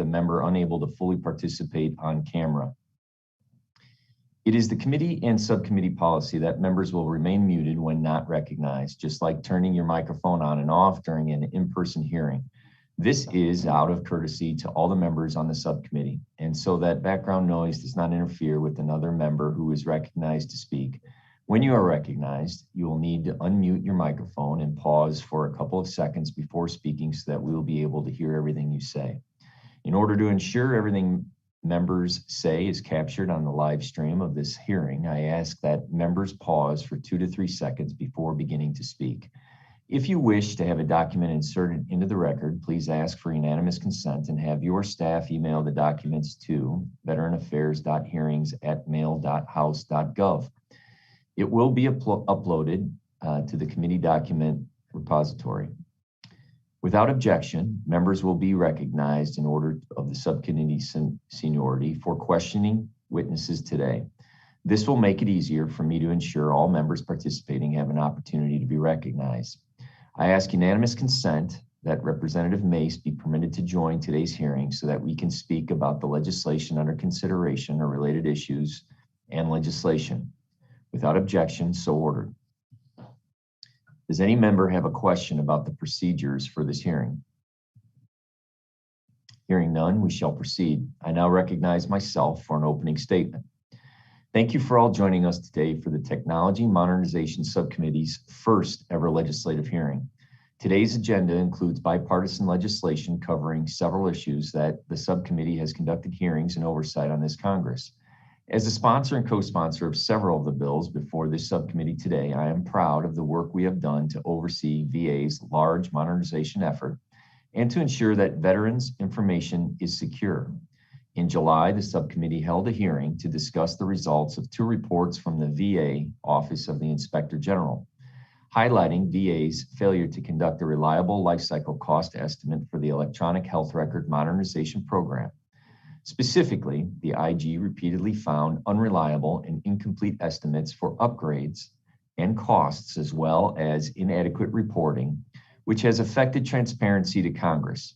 a member unable to fully participate on camera. It is the committee and subcommittee policy that members will remain muted when not recognized, just like turning your microphone on and off during an in-person hearing. This is out of courtesy to all the members on the subcommittee, and so that background noise does not interfere with another member who is recognized to speak. When you are recognized, you will need to unmute your microphone and pause for a couple of seconds before speaking so that we will be able to hear everything you say. In order to ensure everything members say is captured on the live stream of this hearing, I ask that members pause for 2 to 3 seconds before beginning to speak. If you wish to have a document inserted into the record, please ask for unanimous consent and have your staff email the documents to veteranaffairs.hearings@mail.house.gov. It will be uploaded to the committee document repository. Without objection, members will be recognized in order of the subcommittee seniority for questioning witnesses today. This will make it easier for me to ensure all members participating have an opportunity to be recognized. I ask unanimous consent that Representative Mace be permitted to join today's hearing so that we can speak about the legislation under consideration or related issues and legislation. Without objection, so ordered. Does any member have a question about the procedures for this hearing? Hearing none, we shall proceed. I now recognize myself for an opening statement. Thank you for all joining us today for the Technology Modernization Subcommittee's first ever legislative hearing. Today's agenda includes bipartisan legislation covering several issues that the subcommittee has conducted hearings and oversight on this Congress. As a sponsor and co-sponsor of several of the bills before this subcommittee today, I am proud of the work we have done to oversee VA's large modernization effort and to ensure that veterans' information is secure. In July, the subcommittee held a hearing to discuss the results of 2 reports from the VA Office of the Inspector General, highlighting VA's failure to conduct a reliable lifecycle cost estimate for the Electronic Health Record Modernization Program. Specifically, the IG repeatedly found unreliable and incomplete estimates for upgrades and costs, as well as inadequate reporting, which has affected transparency to Congress.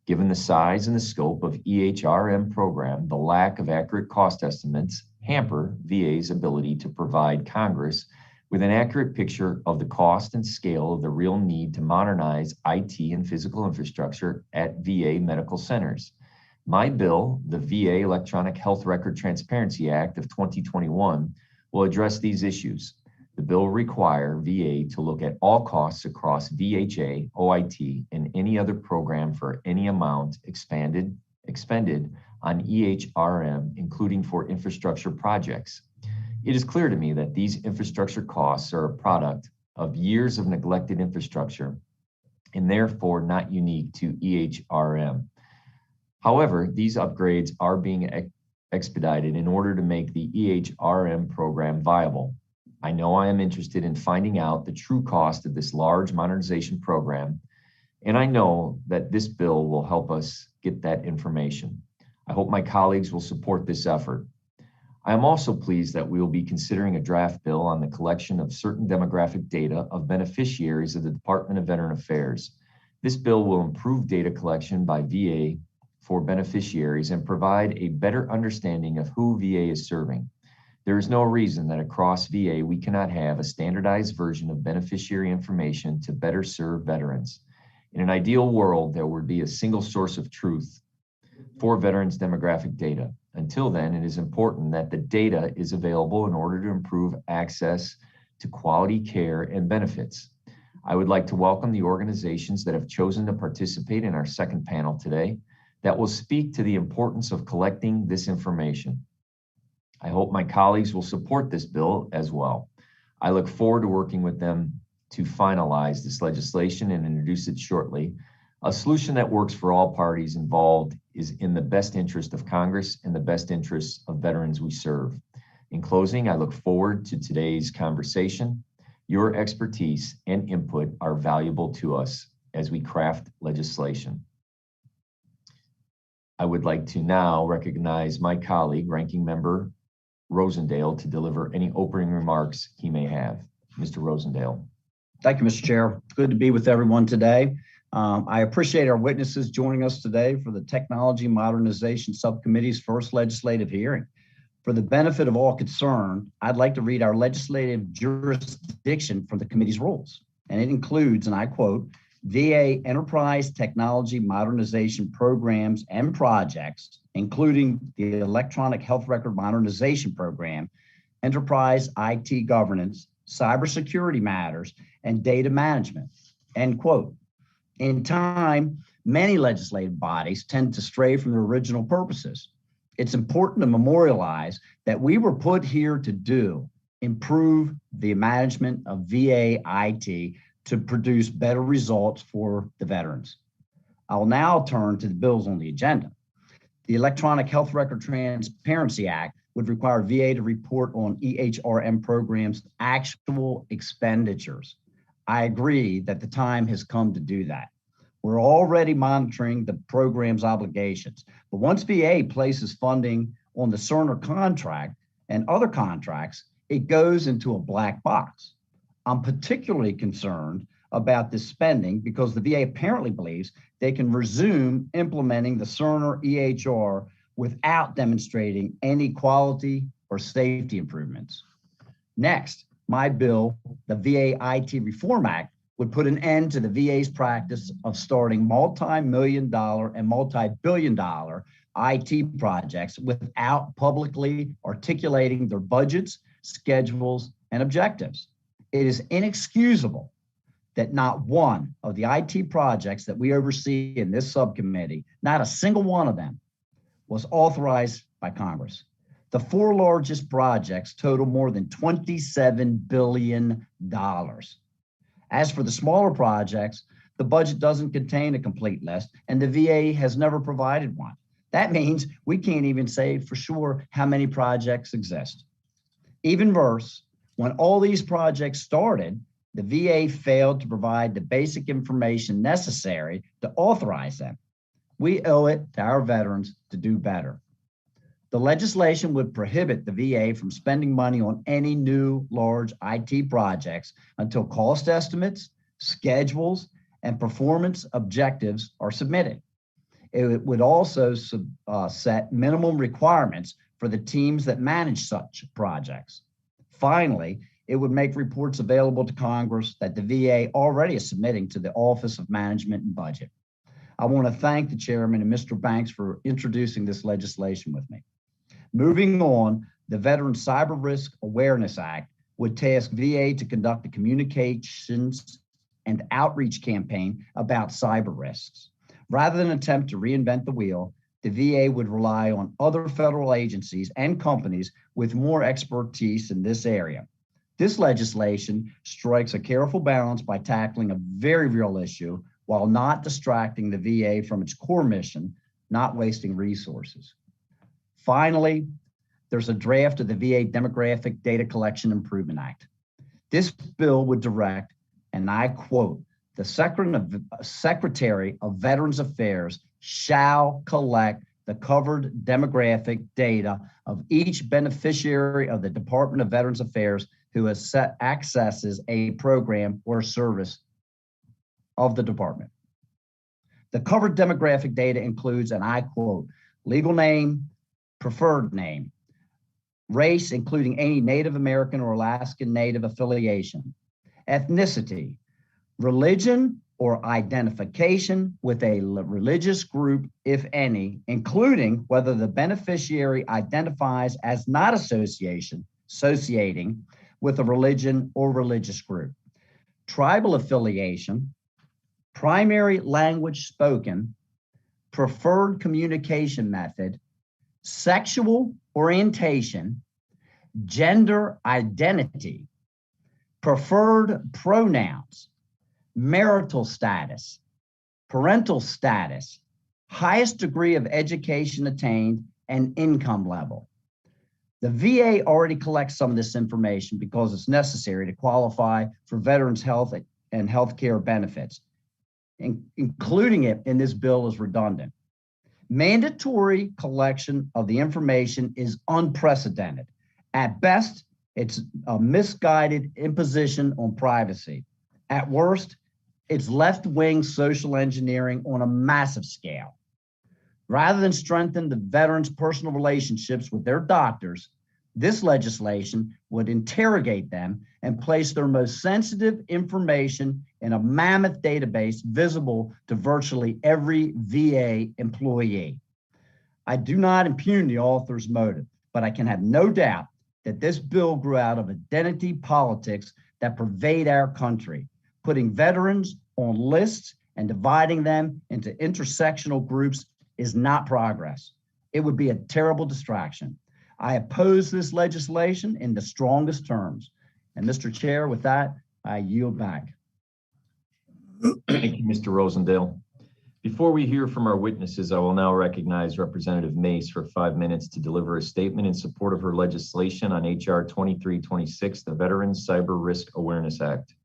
Given the size and the scope of EHRM program, the lack of accurate cost estimates hamper VA's ability to provide Congress with an accurate picture of the cost and scale of the real need to modernize IT and physical infrastructure at VA medical centers. My bill, the VA Electronic Health Record Transparency Act of 2021, will address these issues. The bill will require VA to look at all costs across VHA, OIT, and any other program for any amount expended on EHRM, including for infrastructure projects. It is clear to me that these infrastructure costs are a product of years of neglected infrastructure and therefore not unique to EHRM. However, these upgrades are being expedited in order to make the EHRM program viable. I know I am interested in finding out the true cost of this large modernization program, and I know that this bill will help us get that information. I hope my colleagues will support this effort. I am also pleased that we will be considering a draft bill on the collection of certain demographic data of beneficiaries of the Department of Veteran Affairs. This bill will improve data collection by VA for beneficiaries and provide a better understanding of who VA is serving. There is no reason that across VA we cannot have a standardized version of beneficiary information to better serve veterans. In an ideal world, there would be a single source of truth for veterans' demographic data. Until then, it is important that the data is available in order to improve access to quality care and benefits. I would like to welcome the organizations that have chosen to participate in our second panel today that will speak to the importance of collecting this information. I hope my colleagues will support this bill as well. I look forward to working with them to finalize this legislation and introduce it shortly. A solution that works for all parties involved is in the best interest of Congress and the best interests of veterans we serve. In closing, I look forward to today's conversation. Your expertise and input are valuable to us as we craft legislation. I would like to now recognize my colleague, Ranking Member Rosendale, to deliver any opening remarks he may have. Mr. Rosendale. Thank you, Mr. Chair. Good to be with everyone today. I appreciate our witnesses joining us today for the Technology Modernization Subcommittee's first legislative hearing. For the benefit of all concerned, I'd like to read our legislative jurisdiction from the committee's rules. And it includes, and I quote, VA enterprise technology modernization programs and projects, including the Electronic Health Record Modernization Program, enterprise IT governance, cybersecurity matters, and data management, end quote. In time, many legislative bodies tend to stray from their original purposes. It's important to memorialize that we were put here to improve the management of VA IT to produce better results for the veterans. I will now turn to the bills on the agenda. The Electronic Health Record Transparency Act would require VA to report on EHRM programs' actual expenditures. I agree that the time has come to do that. We're already monitoring the program's obligations, but once VA places funding on the Cerner contract and other contracts, it goes into a black box. I'm particularly concerned about this spending because the VA apparently believes they can resume implementing the Cerner EHR without demonstrating any quality or safety improvements. Next, my bill, the VA IT Reform Act, would put an end to the VA's practice of starting multi-million-dollar and multi-billion-dollar IT projects without publicly articulating their budgets, schedules, and objectives. It is inexcusable that not one of the IT projects that we oversee in this subcommittee, not a single one of them, was authorized by Congress. The four largest projects total more than $27 billion. As for the smaller projects, the budget doesn't contain a complete list, and the VA has never provided one. That means we can't even say for sure how many projects exist. Even worse, when all these projects started, the VA failed to provide the basic information necessary to authorize them. We owe it to our veterans to do better. The legislation would prohibit the VA from spending money on any new large IT projects until cost estimates, schedules, and performance objectives are submitted. It would also set minimum requirements for the teams that manage such projects. Finally, it would make reports available to Congress that the VA already is submitting to the Office of Management and Budget. I want to thank the chairman and Mr. Banks for introducing this legislation with me. Moving on, the Veteran Cyber Risk Awareness Act would task VA to conduct a communications and outreach campaign about cyber risks. Rather than attempt to reinvent the wheel, the VA would rely on other federal agencies and companies with more expertise in this area. This legislation strikes a careful balance by tackling a very real issue while not distracting the VA from its core mission, not wasting resources. Finally, there's a draft of the VA Demographic Data Collection Improvement Act. This bill would direct, and I quote, the Secretary of Veterans Affairs shall collect the covered demographic data of each beneficiary of the Department of Veterans Affairs who accesses a program or service of the department. The covered demographic data includes, and I quote, legal name, preferred name, race, including any Native American or Alaskan Native affiliation, ethnicity, religion or identification with a religious group, if any, including whether the beneficiary identifies as not associating with a religion or religious group, tribal affiliation, primary language spoken, preferred communication method, sexual orientation, gender identity, preferred pronouns, marital status, parental status, highest degree of education attained, and income level. The VA already collects some of this information because it's necessary to qualify for veterans' health and health care benefits. Including it in this bill is redundant. Mandatory collection of the information is unprecedented. At best, it's a misguided imposition on privacy. At worst, It's left-wing social engineering on a massive scale. Rather than strengthen the veterans' personal relationships with their doctors, this legislation would interrogate them and place their most sensitive information in a mammoth database visible to virtually every VA employee. I do not impugn the author's motive, but I can have no doubt that this bill grew out of identity politics that pervade our country, putting veterans on lists and dividing them into intersectional groups is not progress. It would be a terrible distraction. I oppose this legislation in the strongest terms. And Mr. Chair, with that, I yield back. Thank you, Mr. Rosendale. Before we hear from our witnesses, I will now recognize Representative Mace for 5 minutes to deliver a statement in support of her legislation on HR 2326, the Veterans Cyber Risk Awareness Act.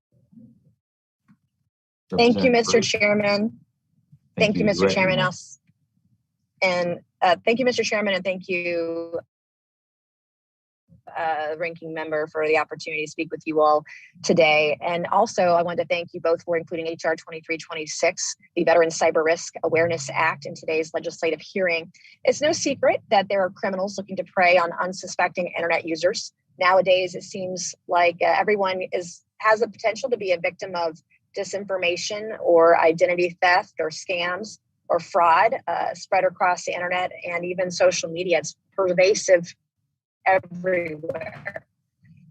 Thank you, Mr. Chairman. Thank you, Mr. Chairman. Thank you, Mr. Chairman, and thank you, ranking member, for the opportunity to speak with you all today. And also, I want to thank you both for including HR 2326, the Veterans Cyber Risk Awareness Act, in today's legislative hearing. It's no secret that there are criminals looking to prey on unsuspecting internet users. Nowadays, it seems like everyone has the potential to be a victim of disinformation or identity theft or scams or fraud spread across the internet and even social media. It's pervasive everywhere.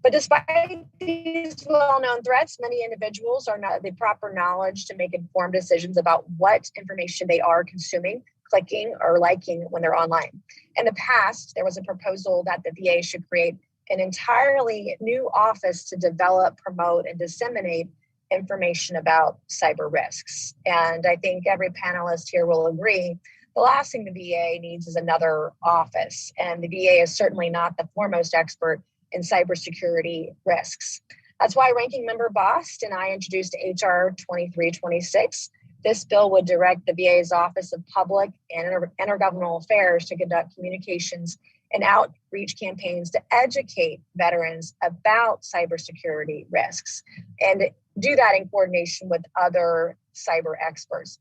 But despite these well-known threats, many individuals are not the proper knowledge to make informed decisions about what information they are consuming, clicking, or liking when they're online. In the past, there was a proposal that the VA should create an entirely new office to develop, promote, and disseminate information about cyber risks. And I think every panelist here will agree the last thing the VA needs is another office. And the VA is certainly not the foremost expert in cybersecurity risks. That's why Ranking Member Bost and I introduced HR 2326. This bill would direct the VA's Office of Public and Intergovernmental Affairs to conduct communications and outreach campaigns to educate veterans about cybersecurity risks and do that in coordination with other cyber experts.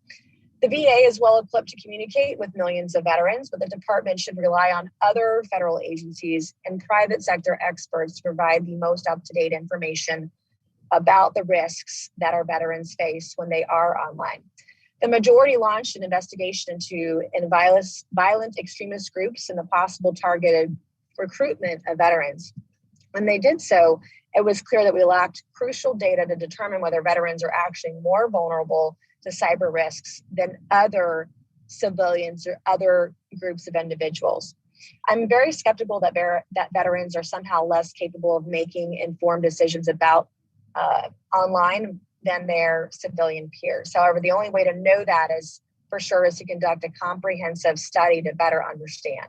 The VA is well equipped to communicate with millions of veterans, but the department should rely on other federal agencies and private sector experts to provide the most up-to-date information about the risks that our veterans face when they are online. The majority launched an investigation into violent extremist groups and the possible targeted recruitment of veterans. When they did so, it was clear that we lacked crucial data to determine whether veterans are actually more vulnerable to cyber risks than other civilians or other groups of individuals. I'm very skeptical that veterans are somehow less capable of making informed decisions about online than their civilian peers. However, the only way to know that is for sure is to conduct a comprehensive study to better understand.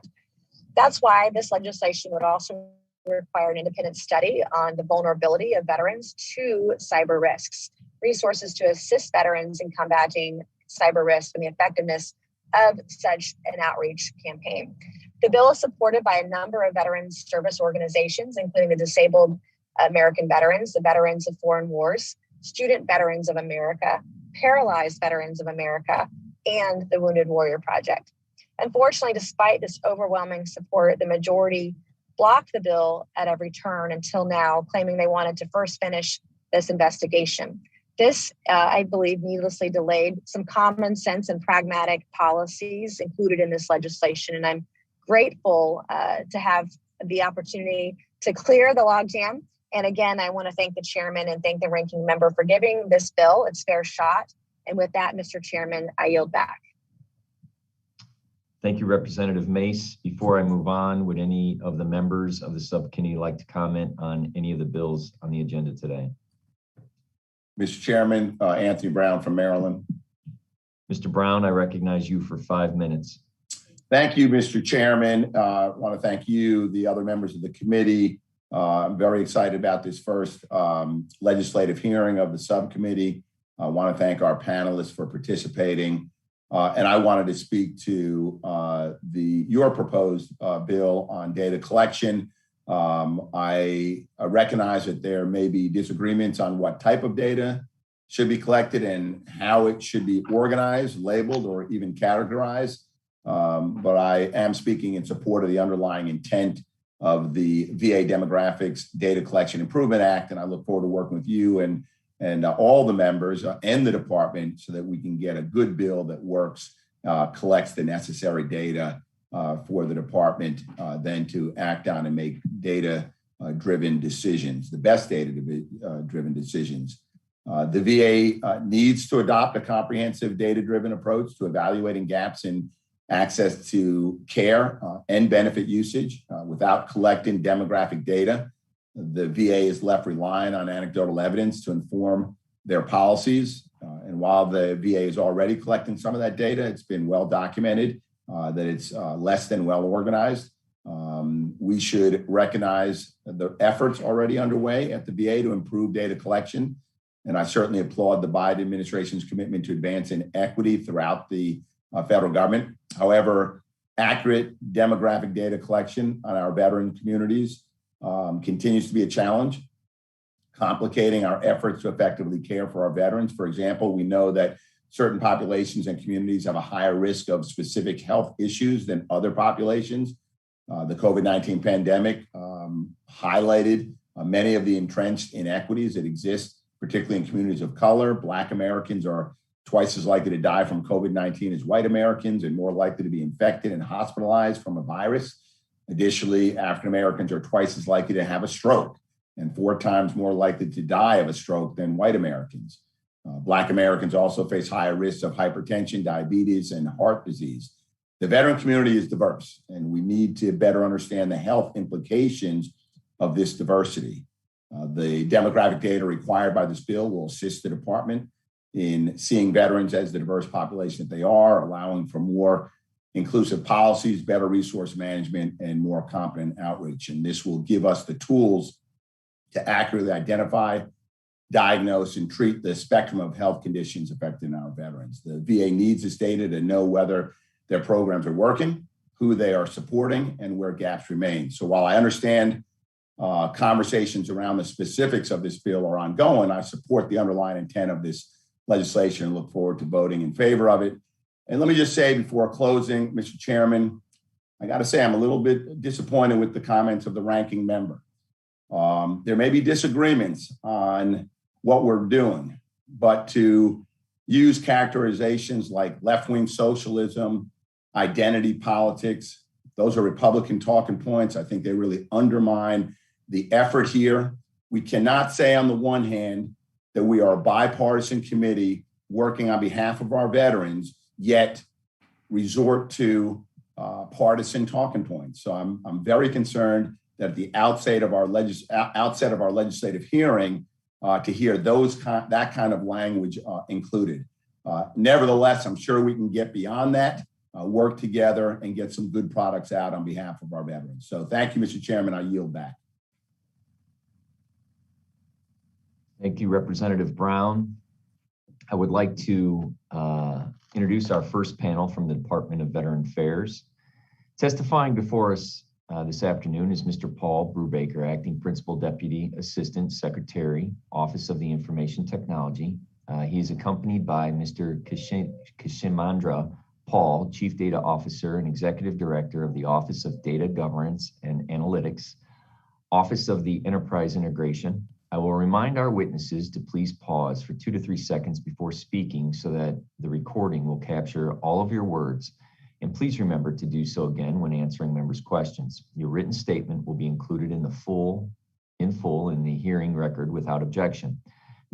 That's why this legislation would also require an independent study on the vulnerability of veterans to cyber risks, resources to assist veterans in combating cyber risk, and the effectiveness of such an outreach campaign. The bill is supported by a number of veterans service organizations, including the Disabled American Veterans, the Veterans of Foreign Wars, Student Veterans of America, Paralyzed Veterans of America, and the Wounded Warrior Project. Unfortunately, despite this overwhelming support, the majority blocked the bill at every turn until now, claiming they wanted to first finish this investigation. This, I believe, needlessly delayed some common sense and pragmatic policies included in this legislation. And I'm grateful to have the opportunity to clear the logjam. And again, I want to thank the chairman and thank the ranking member for giving this bill its fair shot. And with that, Mr. Chairman, I yield back. Thank you, Representative Mace. Before I move on, would any of the members of the subcommittee like to comment on any of the bills on the agenda today? Mr. Chairman, Anthony Brown from Maryland. Mr. Brown, I recognize you for 5 minutes. Thank you, Mr. Chairman. I want to thank you, the other members of the committee. I'm very excited about this first legislative hearing of the subcommittee. I want to thank our panelists for participating. And I wanted to speak to your proposed bill on data collection. I recognize that there may be disagreements on what type of data should be collected and how it should be organized, labeled, or even categorized. But I am speaking in support of the underlying intent of the VA Demographics Data Collection Improvement Act, and I look forward to working with you and all the members and the department so that we can get a good bill that works, collects the necessary data for the department, then to act on and make data-driven decisions, the best data-driven decisions. The VA needs to adopt a comprehensive data-driven approach to evaluating gaps in access to care and benefit usage. Without collecting demographic data, the VA is left relying on anecdotal evidence to inform their policies. And while the VA is already collecting some of that data, it's been well documented that it's less than well organized. We should recognize the efforts already underway at the VA to improve data collection. And I certainly applaud the Biden administration's commitment to advancing equity throughout the federal government. However, accurate demographic data collection on our veteran communities continues to be a challenge, complicating our efforts to effectively care for our veterans. For example, we know that certain populations and communities have a higher risk of specific health issues than other populations. The COVID-19 pandemic highlighted many of the entrenched inequities that exist, particularly in communities of color. Black Americans are twice as likely to die from COVID-19 as white Americans and more likely to be infected and hospitalized from a virus. Additionally, African Americans are twice as likely to have a stroke and 4 times more likely to die of a stroke than white Americans. Black Americans also face higher risks of hypertension, diabetes, and heart disease. The veteran community is diverse, and we need to better understand the health implications of this diversity. The demographic data required by this bill will assist the department in seeing veterans as the diverse population that they are, allowing for more inclusive policies, better resource management, and more competent outreach. And this will give us the tools to accurately identify, diagnose, and treat the spectrum of health conditions affecting our veterans. The VA needs this data to know whether their programs are working, who they are supporting, and where gaps remain. So while I understand conversations around the specifics of this bill are ongoing, I support the underlying intent of this legislation and look forward to voting in favor of it. And let me just say before closing, Mr. Chairman, I got to say I'm a little bit disappointed with the comments of the ranking member. There may be disagreements on what we're doing, but to use characterizations like left-wing socialism, identity politics, those are Republican talking points. I think they really undermine the effort here. We cannot say on the one hand that we are a bipartisan committee working on behalf of our veterans, yet resort to partisan talking points. So I'm very concerned that at the outset of our legislative hearing, to hear that kind of language included. Nevertheless, I'm sure we can get beyond that, work together, and get some good products out on behalf of our veterans. So thank you, Mr. Chairman. I yield back. Thank you, Representative Brown. I would like to introduce our first panel from the Department of Veteran Affairs. Testifying before us this afternoon is Mr. Paul Brubaker, Acting Principal Deputy Assistant Secretary, Office of the Information Technology. He is accompanied by Mr. Kashimandra Paul, Chief Data Officer and Executive Director of the Office of Data Governance and Analytics, Office of the Enterprise Integration. I will remind our witnesses to please pause for 2 to 3 seconds before speaking so that the recording will capture all of your words. And please remember to do so again when answering members' questions. Your written statement will be included in full in the hearing record without objection.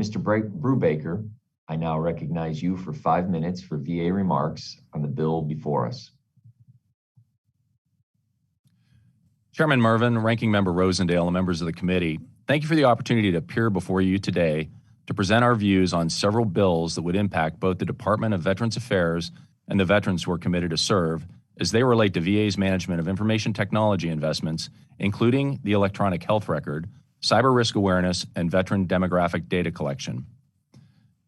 Mr. Brubaker, I now recognize you for 5 minutes for VA remarks on the bill before us. Chairman Mervin, Ranking Member Rosendale, and members of the committee, thank you for the opportunity to appear before you today to present our views on several bills that would impact both the Department of Veterans Affairs and the veterans who are committed to serve as they relate to VA's management of information technology investments, including the electronic health record, cyber risk awareness, and veteran demographic data collection.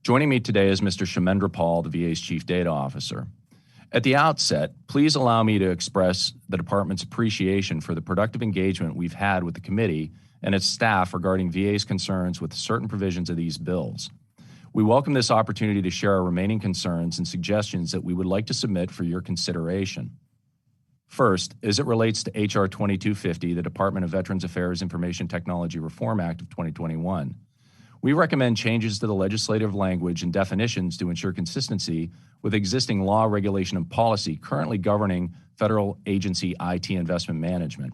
Joining me today is Mr. Kashimandra Paul, the VA's Chief Data Officer. At the outset, please allow me to express the department's appreciation for the productive engagement we've had with the committee and its staff regarding VA's concerns with certain provisions of these bills. We welcome this opportunity to share our remaining concerns and suggestions that we would like to submit for your consideration. First, as it relates to H.R. 2250, the Department of Veterans Affairs Information Technology Reform Act of 2021, we recommend changes to the legislative language and definitions to ensure consistency with existing law, regulation, and policy currently governing federal agency IT investment management.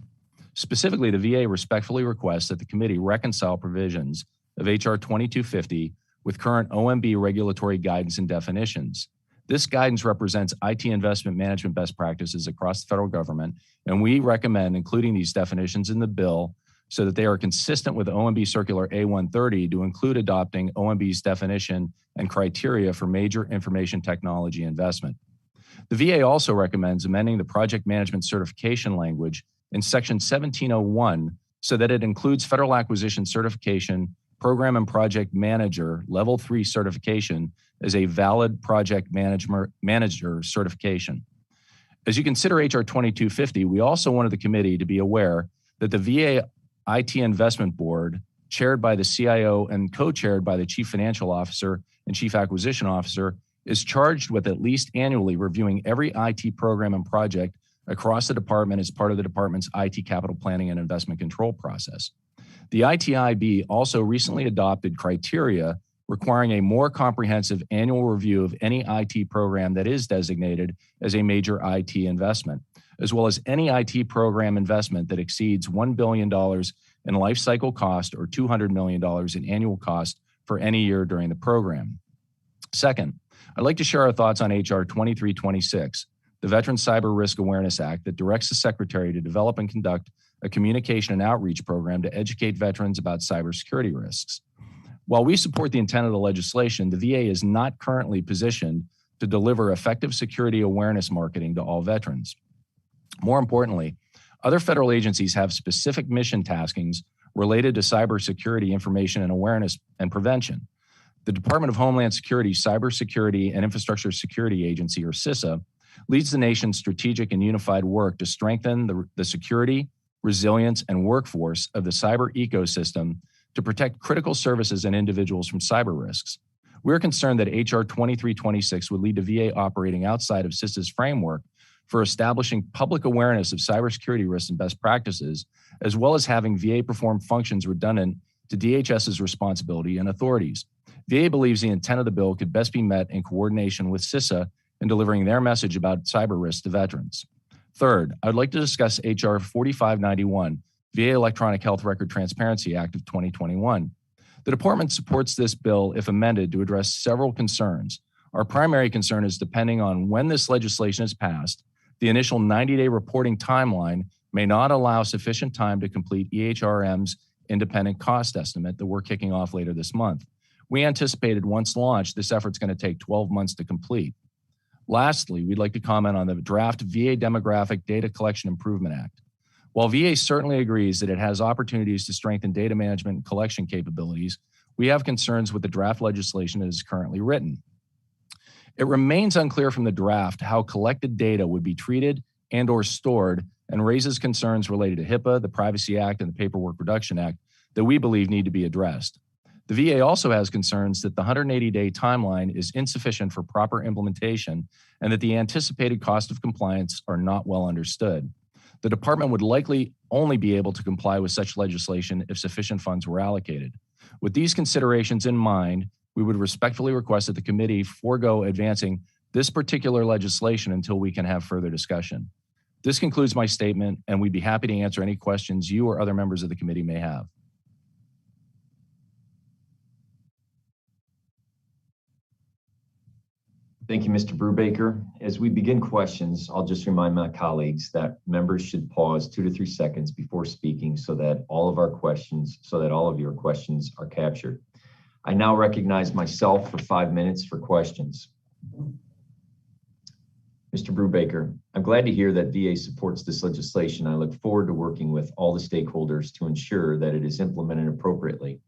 Specifically, the VA respectfully requests that the committee reconcile provisions of H.R. 2250 with current OMB regulatory guidance and definitions. This guidance represents IT investment management best practices across the federal government, and we recommend including these definitions in the bill so that they are consistent with OMB Circular A130 to include adopting OMB's definition and criteria for major information technology investment. The VA also recommends amending the project management certification language in Section 1701 so that it includes federal acquisition certification, program and project manager, level 3 certification as a valid project manager certification. As you consider H.R. 2250, we also wanted the committee to be aware that the VA IT Investment Board, chaired by the CIO and co-chaired by the Chief Financial Officer and Chief Acquisition Officer, is charged with at least annually reviewing every IT program and project across the department as part of the department's IT capital planning and investment control process. The ITIB also recently adopted criteria requiring a more comprehensive annual review of any IT program that is designated as a major IT investment, as well as any IT program investment that exceeds $1 billion in life cycle cost or $200 million in annual cost for any year during the program. Second, I'd like to share our thoughts on H.R. 2326, the Veterans Cyber Risk Awareness Act that directs the Secretary to develop and conduct a communication and outreach program to educate veterans about cybersecurity risks. While we support the intent of the legislation, the VA is not currently positioned to deliver effective security awareness marketing to all veterans. More importantly, other federal agencies have specific mission taskings related to cybersecurity information and awareness and prevention. The Department of Homeland Security Cybersecurity and Infrastructure Security Agency, or CISA, leads the nation's strategic and unified work to strengthen the security, resilience, and workforce of the cyber ecosystem to protect critical services and individuals from cyber risks. We're concerned that H.R. 2326 would lead to VA operating outside of CISA's framework for establishing public awareness of cybersecurity risks and best practices, as well as having VA perform functions redundant to DHS's responsibility and authorities. VA believes the intent of the bill could best be met in coordination with CISA in delivering their message about cyber risks to veterans. Third, I'd like to discuss H.R. 4591, VA Electronic Health Record Transparency Act of 2021. The department supports this bill if amended to address several concerns. Our primary concern is depending on when this legislation is passed, the initial 90-day reporting timeline may not allow sufficient time to complete EHRM's independent cost estimate that we're kicking off later this month. We anticipated once launched, this effort's going to take 12 months to complete. Lastly, we'd like to comment on the draft VA Demographic Data Collection Improvement Act. While VA certainly agrees that it has opportunities to strengthen data management and collection capabilities, we have concerns with the draft legislation as currently written. It remains unclear from the draft how collected data would be treated and/or stored, and raises concerns related to HIPAA, the Privacy Act, and the Paperwork Reduction Act that we believe need to be addressed. The VA also has concerns that the 180-day timeline is insufficient for proper implementation and that the anticipated cost of compliance are not well understood. The department would likely only be able to comply with such legislation if sufficient funds were allocated. With these considerations in mind, we would respectfully request that the committee forego advancing this particular legislation until we can have further discussion. This concludes my statement, and we'd be happy to answer any questions you or other members of the committee may have. Thank you, Mr. Brubaker. As we begin questions, I'll just remind my colleagues that members should pause 2 to 3 seconds before speaking so that all of your questions are captured. I now recognize myself for 5 minutes for questions. Mr. Brubaker, I'm glad to hear that VA supports this legislation. I look forward to working with all the stakeholders to ensure that it is implemented appropriately.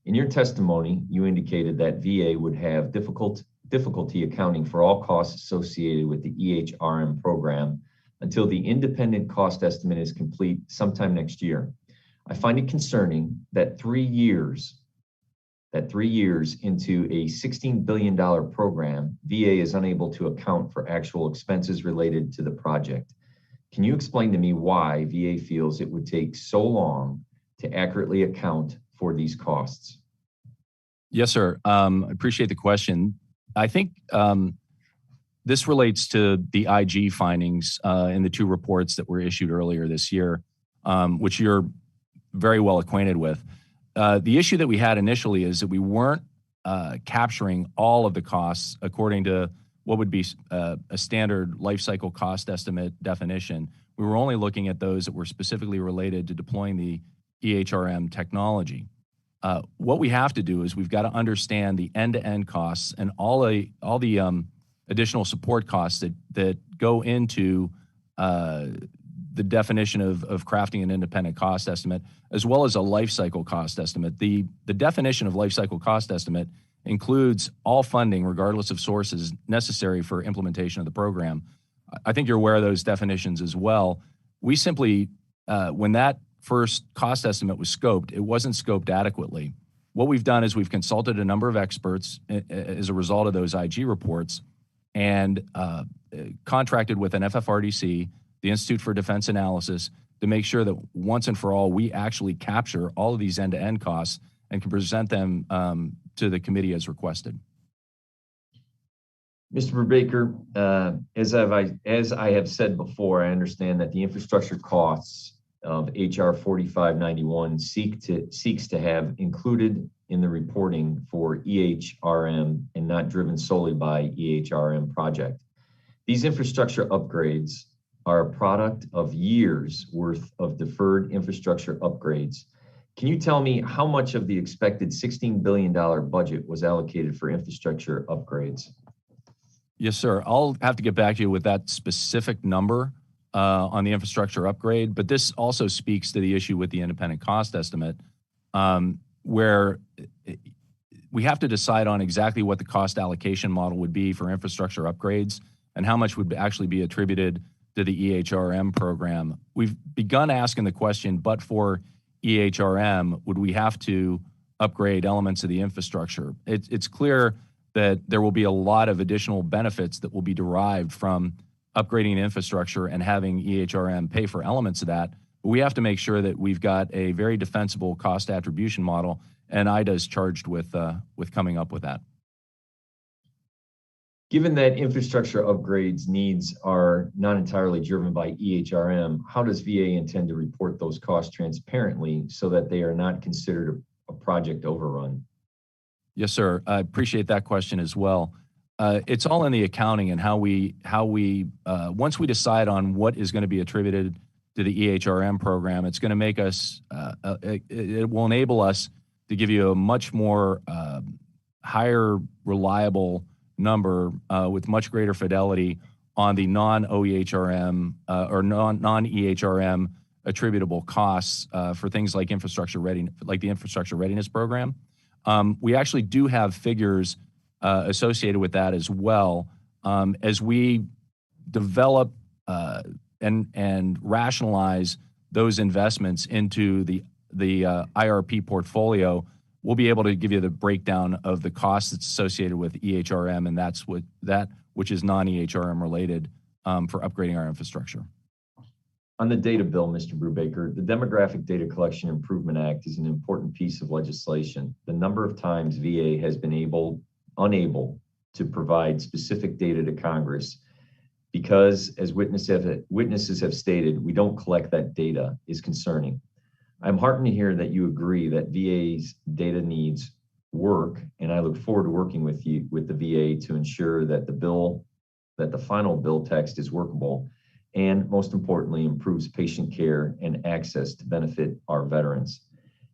In your testimony, you indicated that VA would have difficulty accounting for all costs associated with the EHRM program until the independent cost estimate is complete sometime next year. I find it concerning that 3 years that 3 years into a $16 billion program, VA is unable to account for actual expenses related to the project. Can you explain to me why VA feels it would take so long to accurately account for these costs? Yes, sir. I appreciate the question. I think this relates to the IG findings in the 2 reports that were issued earlier this year, which you're very well acquainted with. The issue that we had initially is that we weren't capturing all of the costs according to what would be a standard life cycle cost estimate definition. We were only looking at those that were specifically related to deploying the EHRM technology. What we have to do is we've got to understand the end-to-end costs and all the additional support costs that go into the definition of crafting an independent cost estimate, as well as a life cycle cost estimate. The definition of life cycle cost estimate includes all funding, regardless of sources, necessary for implementation of the program. I think you're aware of those definitions as well. We simply, when that first cost estimate was scoped, it wasn't scoped adequately. What we've done is we've consulted a number of experts as a result of those IG reports and contracted with an FFRDC, the Institute for Defense Analysis, to make sure that once and for all, we actually capture all of these end-to-end costs and can present them to the committee as requested. Mr. Brubaker, as I have said before, I understand that the infrastructure costs of HR 4591 seeks to have included in the reporting for EHRM and not driven solely by EHRM project. These infrastructure upgrades are a product of years worth of deferred infrastructure upgrades. Can you tell me how much of the expected $16 billion budget was allocated for infrastructure upgrades? Yes, sir. I'll have to get back to you with that specific number on the infrastructure upgrade, but this also speaks to the issue with the independent cost estimate, where we have to decide on exactly what the cost allocation model would be for infrastructure upgrades and how much would actually be attributed to the EHRM program. We've begun asking the question, but for EHRM, would we have to upgrade elements of the infrastructure? It's clear that there will be a lot of additional benefits that will be derived from upgrading infrastructure and having EHRM pay for elements of that. But we have to make sure that we've got a very defensible cost attribution model, and IDA is charged with coming up with that. Given that infrastructure upgrades needs are not entirely driven by EHRM, how does VA intend to report those costs transparently so that they are not considered a project overrun? Yes, sir. I appreciate that question as well. It's all in the accounting and how we once we decide on what is going to be attributed to the EHRM program, it's going to make us, it will enable us to give you a much more higher reliable number with much greater fidelity on the non-OEHRM or non-EHRM attributable costs for things like infrastructure readiness, like the infrastructure readiness program. We actually do have figures associated with that as well. As we develop and rationalize those investments into the IRP portfolio, we'll be able to give you the breakdown of the costs that's associated with EHRM, and that's which is non-EHRM related for upgrading our infrastructure. On the data bill, Mr. Brubaker, the Demographic Data Collection Improvement Act is an important piece of legislation. The number of times VA has been unable to provide specific data to Congress because, as witnesses have stated, we don't collect that data is concerning. I'm heartened to hear that you agree that VA's data needs work, and I look forward to working with the VA to ensure that the final bill text is workable and, most importantly, improves patient care and access to benefit our veterans.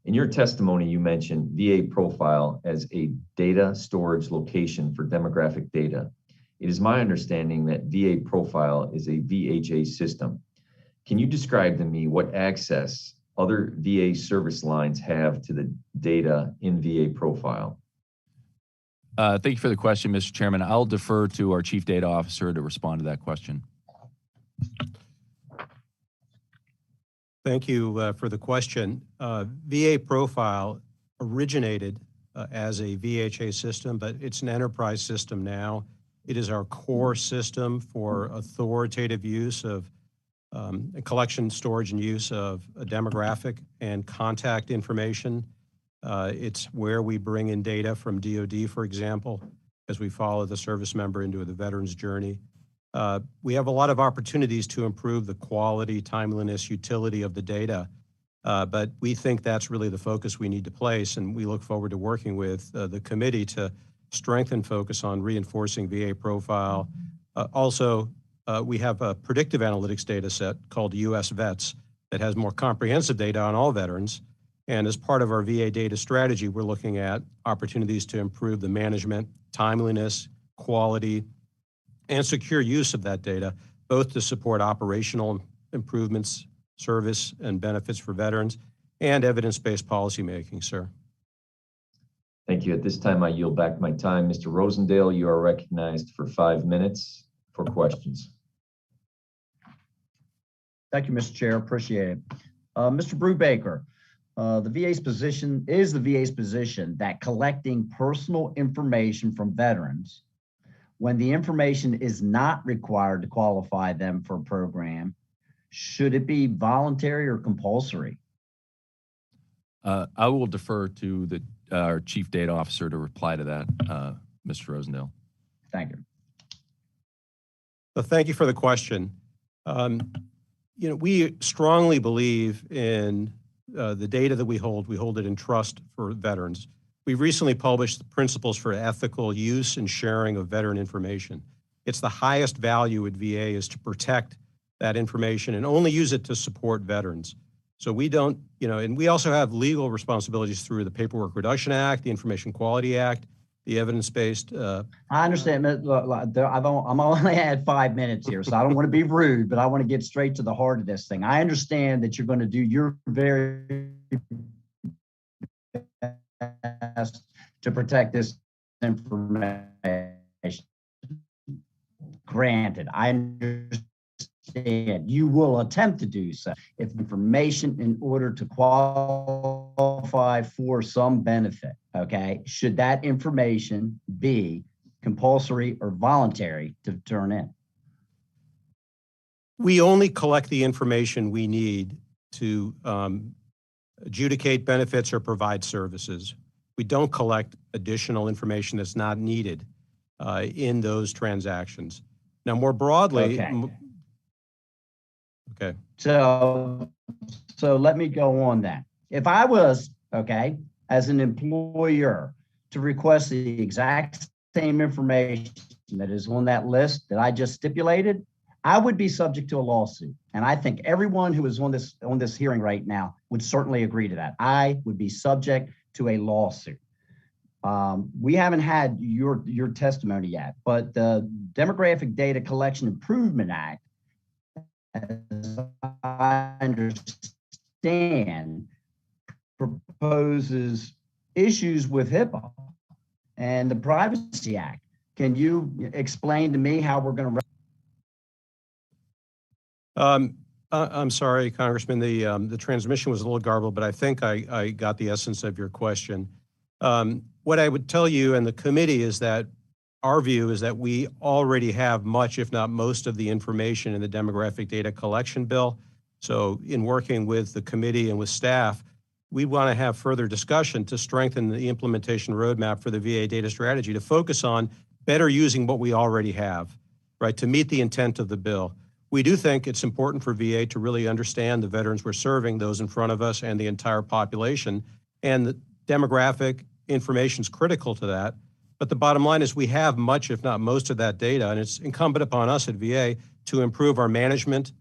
In your testimony, you mentioned VA profile as a data storage location for demographic data. It is my understanding that VA profile is a VHA system. Can you describe to me what access other VA service lines have to the data in VA profile? Thank you for the question, Mr. Chairman. I'll defer to our Chief Data Officer to respond to that question. Thank you for the question. VA profile originated as a VHA system, but it's an enterprise system now. It is our core system for authoritative use of collection, storage, and use of demographic and contact information. It's where we bring in data from DoD, for example, as we follow the service member into the veteran's journey. We have a lot of opportunities to improve the quality, timeliness, utility of the data, but we think that's really the focus we need to place, and we look forward to working with the committee to strengthen focus on reinforcing VA profile. Also, we have a predictive analytics data set called US Vets that has more comprehensive data on all veterans. And as part of our VA data strategy, we're looking at opportunities to improve the management, timeliness, quality, and secure use of that data, both to support operational improvements, service and benefits for veterans, and evidence-based policymaking, sir. Thank you. At this time, I yield back my time. Mr. Rosendale, you are recognized for 5 minutes for questions. Thank you, Mr. Chair. Appreciate it. Mr. Brubaker, the VA's position that collecting personal information from veterans when the information is not required to qualify them for a program, should it be voluntary or compulsory? I will defer to our Chief Data Officer to reply to that, Mr. Rosendale. Thank you. Well, thank you for the question. We strongly believe in the data that we hold it in trust for veterans. We recently published the principles for ethical use and sharing of veteran information. It's the highest value at VA is to protect that information and only use it to support veterans. So we don't, and we also have legal responsibilities through the Paperwork Reduction Act, the Information Quality Act, the evidence-based. I understand. I'm only had 5 minutes here, so I don't want to be rude, but I want to get straight to the heart of this thing. I understand that you're going to do your very best to protect this information. Granted, I understand you will attempt to do so if information in order to qualify for some benefit, okay? Should that information be compulsory or voluntary to turn in? We only collect the information we need to adjudicate benefits or provide services. We don't collect additional information that's not needed in those transactions. Now, more broadly, okay. So let me go on that. If I was, as an employer to request the exact same information that is on that list that I just stipulated, I would be subject to a lawsuit. And I think everyone who is on this hearing right now would certainly agree to that. I would be subject to a lawsuit. We haven't had your testimony yet, but the Demographic Data Collection Improvement Act, as I understand, proposes issues with HIPAA and the Privacy Act. Can you explain to me how we're going to? I'm sorry, Congressman, the transmission was a little garbled, but I think I got the essence of your question. What I would tell you and the committee is that our view is that we already have much, if not most, of the information in the demographic data collection bill. So in working with the committee and with staff, we want to have further discussion to strengthen the implementation roadmap for the VA data strategy to focus on better using what we already have, right, to meet the intent of the bill. We do think it's important for VA to really understand the veterans we're serving, those in front of us, and the entire population. And the demographic information is critical to that. But the bottom line is we have much, if not most, of that data, and it's incumbent upon us at VA to improve our management,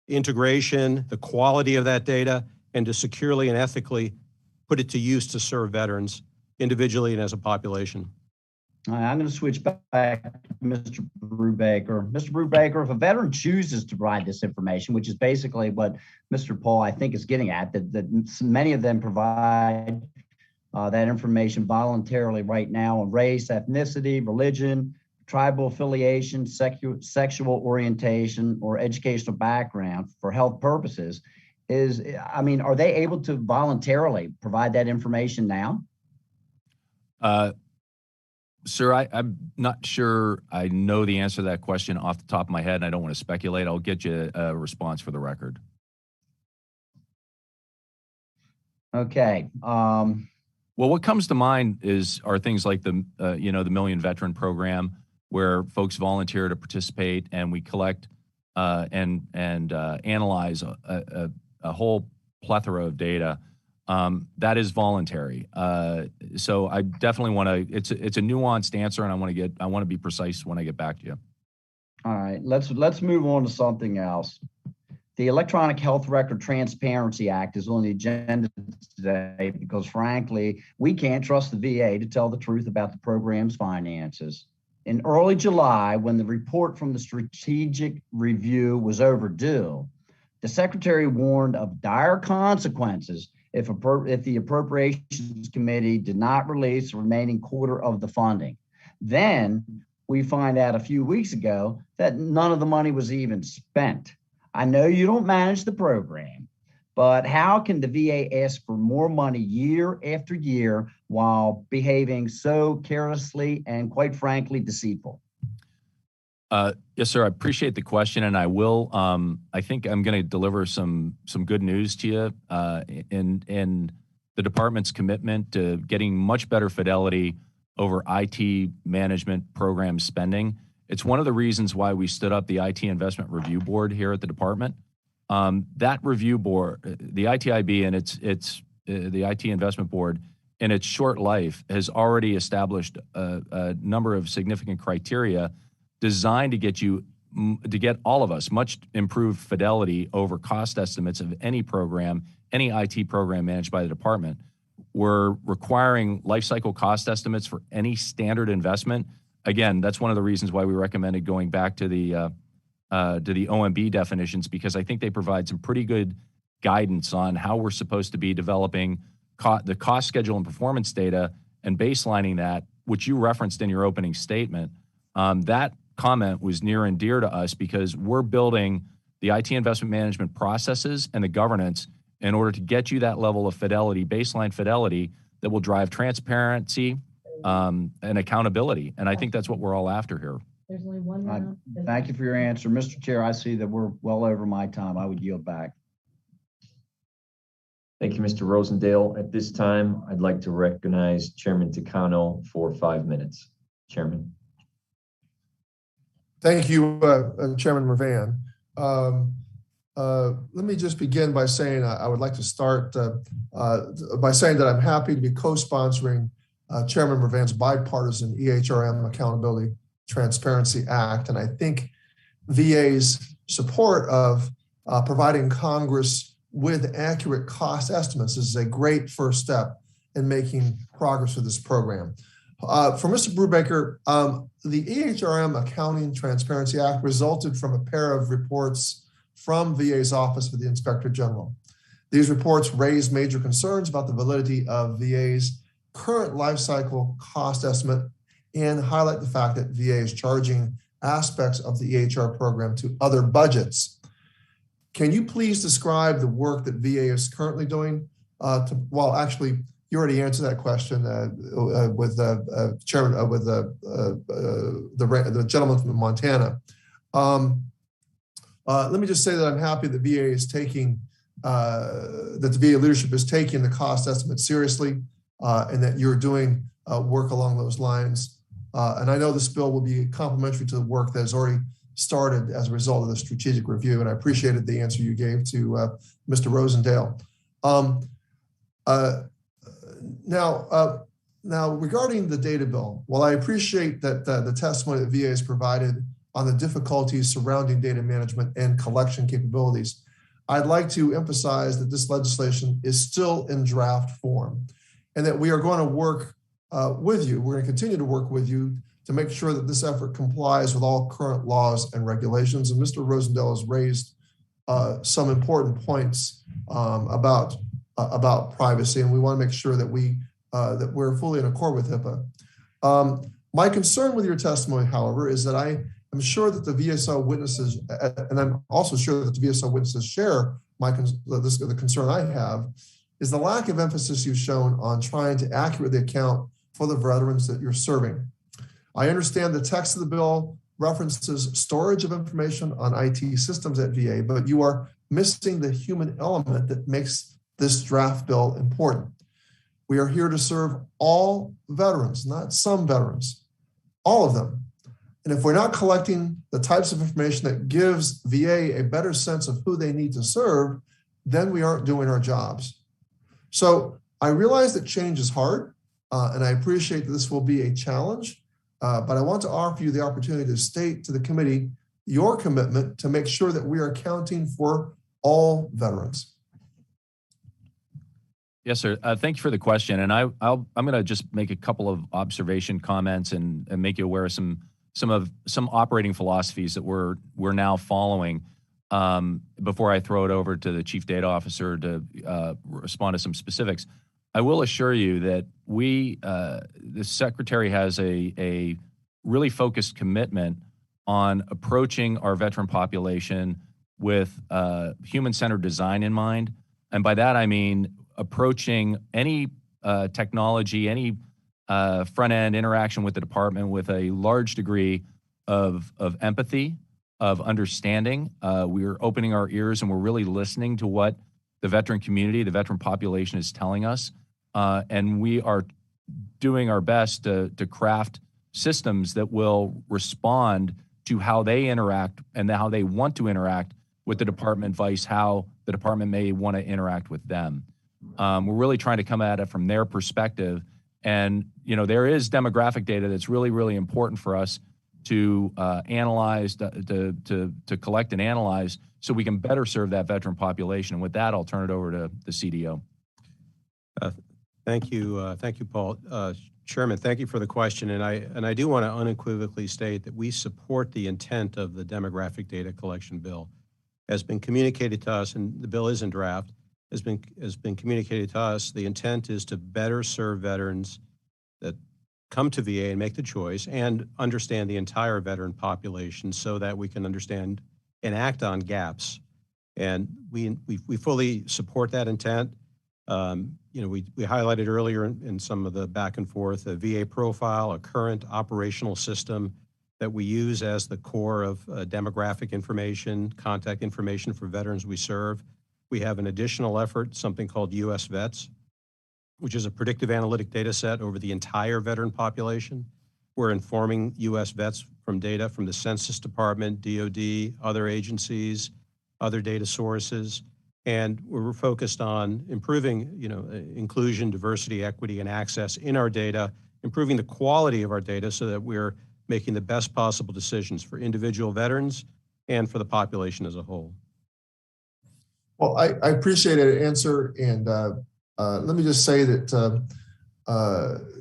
integration, the quality of that data, and to securely and ethically put it to use to serve veterans individually and as a population. All right, I'm going to switch back to Mr. Brubaker. Mr. Brubaker, if a veteran chooses to provide this information, which is basically what Mr. Paul, I think, is getting at, that many of them provide that information voluntarily right now on race, ethnicity, religion, tribal affiliation, sexual orientation, or educational background for health purposes, are they able to voluntarily provide that information now? Sir, I'm not sure I know the answer to that question off the top of my head, and I don't want to speculate. I'll get you a response for the record. Okay. Well, what comes to mind are things like the Million Veteran Program, where folks volunteer to participate, and we collect and analyze a whole plethora of data. That is voluntary. So I definitely want to. It's a nuanced answer, and I want to be precise when I get back to you. All right. Let's move on to something else. The Electronic Health Record Transparency Act is on the agenda today because, frankly, we can't trust the VA to tell the truth about the program's finances. In early July, when the report from the Strategic Review was overdue, the Secretary warned of dire consequences if the Appropriations Committee did not release the remaining quarter of the funding. Then we find out a few weeks ago that none of the money was even spent. I know you don't manage the program, but how can the VA ask for more money year after year while behaving so carelessly and, quite frankly, deceitful? Yes, sir. I appreciate the question, and I will. I think I'm going to deliver some good news to you in the department's commitment to getting much better fidelity over IT management program spending. It's one of the reasons why we stood up the IT Investment Review Board here at the department. That review board, the ITIB and the IT Investment Board, in its short life, has already established a number of significant criteria designed to get all of us much improved fidelity over cost estimates of any program, any IT program managed by the department. We're requiring life cycle cost estimates for any standard investment. Again, that's one of the reasons why we recommended going back to the OMB definitions, because I think they provide some pretty good guidance on how we're supposed to be developing the cost schedule and performance data and baselining that, which you referenced in your opening statement. That comment was near and dear to us because we're building the IT investment management processes and the governance in order to get you that level of fidelity, baseline fidelity, that will drive transparency and accountability. And I think that's what we're all after here. There's only one round. Thank you for your answer. Mr. Chair, I see that we're well over my time. I would yield back. Thank you, Mr. Rosendale. At this time, I'd like to recognize Chairman Takano for 5 minutes. Chairman. Thank you, Chairman Mervan. Let me just begin by saying I would like to start by saying that I'm happy to be co-sponsoring Chairman Mervan's bipartisan EHRM Accountability Transparency Act. And I think VA's support of providing Congress with accurate cost estimates is a great first step in making progress with this program. For Mr. Brubaker, the EHRM Accounting Transparency Act resulted from a pair of reports from VA's Office of the Inspector General. These reports raised major concerns about the validity of VA's current life cycle cost estimate and highlight the fact that VA is charging aspects of the EHR program to other budgets. Can you please describe the work that VA is currently doing? Well, actually, you already answered that question with Chairman with the gentleman from Montana. Let me just say that I'm happy that VA is taking that the VA leadership is taking the cost estimate seriously, and that you're doing work along those lines. And I know this bill will be complementary to the work that has already started as a result of the strategic review. And I appreciated the answer you gave to Mr. Rosendale. Now, regarding the data bill, while I appreciate that the testimony that VA has provided on the difficulties surrounding data management and collection capabilities, I'd like to emphasize that this legislation is still in draft form and that we are going to work with you. We're going to continue to work with you to make sure that this effort complies with all current laws and regulations. And Mr. Rosendale has raised some important points about privacy, and we want to make sure that that we're fully in accord with HIPAA. My concern with your testimony, however, is that I am sure that the VSO witnesses, and I'm also sure that the VSO witnesses share the concern I have, is the lack of emphasis you've shown on trying to accurately account for the veterans that you're serving. I understand the text of the bill references storage of information on IT systems at VA, but you are missing the human element that makes this draft bill important. We are here to serve all veterans, not some veterans, all of them. And if we're not collecting the types of information that gives VA a better sense of who they need to serve, then we aren't doing our jobs. So I realize that change is hard, and I appreciate that this will be a challenge, but I want to offer you the opportunity to state to the committee your commitment to make sure that we are accounting for all veterans. Yes, sir. Thank you for the question. And I'm going to just make a couple of observation comments and make you aware of some operating philosophies that we're now following before I throw it over to the Chief Data Officer to respond to some specifics. I will assure you that the Secretary has a really focused commitment on approaching our veteran population with human-centered design in mind. And by that, I mean approaching any technology, any front-end interaction with the department with a large degree of empathy, of understanding. We're opening our ears and we're really listening to what the veteran community, the veteran population is telling us. And we are doing our best to craft systems that will respond to how they interact and how they want to interact with the department, vice how the department may want to interact with them. We're really trying to come at it from their perspective. And, there is demographic data that's really, really important for us to analyze, to collect and analyze so we can better serve that veteran population. And with that, I'll turn it over to the CDO. Thank you, Paul. Chairman, thank you for the question. And I do want to unequivocally state that we support the intent of the demographic data collection bill. Has been communicated to us, and the bill is in draft, has been communicated to us. The intent is to better serve veterans that come to VA and make the choice and understand the entire veteran population so that we can understand and act on gaps. And we fully support that intent. We highlighted earlier in some of the back and forth a VA profile, a current operational system that we use as the core of demographic information, contact information for veterans we serve. We have an additional effort, something called US Vets, which is a predictive analytic data set over the entire veteran population. We're informing US Vets from data from the Census Department, DOD, other agencies, other data sources. And we're focused on improving, inclusion, diversity, equity, and access in our data, improving the quality of our data so that we're making the best possible decisions for individual veterans and for the population as a whole. Well, I appreciate that answer. And let me just say that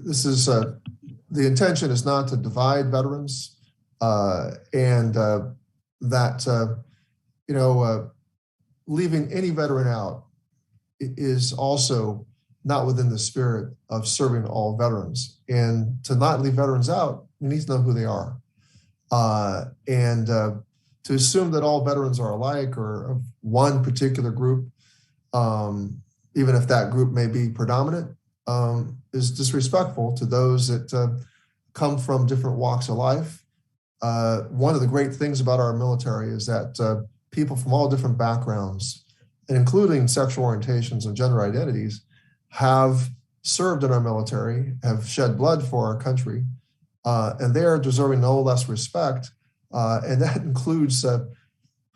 this is the intention is not to divide veterans and that, leaving any veteran out is also not within the spirit of serving all veterans. And to not leave veterans out, we need to know who they are. And to assume that all veterans are alike or of one particular group, even if that group may be predominant, is disrespectful to those that come from different walks of life. One of the great things about our military is that people from all different backgrounds, and including sexual orientations and gender identities, have served in our military, have shed blood for our country, and they are deserving no less respect. And that includes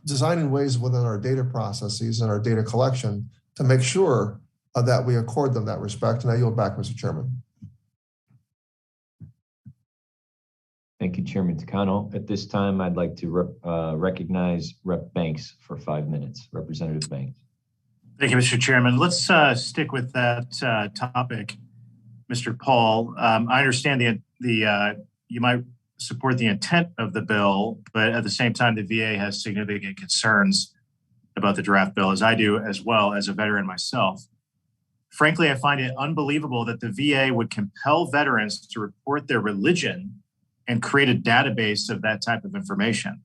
designing ways within our data processes and our data collection to make sure that we accord them that respect. And I yield back, Mr. Chairman. Thank you, Chairman Takano. At this time, I'd like to recognize Rep. Banks for 5 minutes. Representative Banks. Thank you, Mr. Chairman. Let's stick with that topic, Mr. Paul. I understand you might support the intent of the bill, but at the same time, the VA has significant concerns about the draft bill, as I do as well as a veteran myself. Frankly, I find it unbelievable that the VA would compel veterans to report their religion and create a database of that type of information.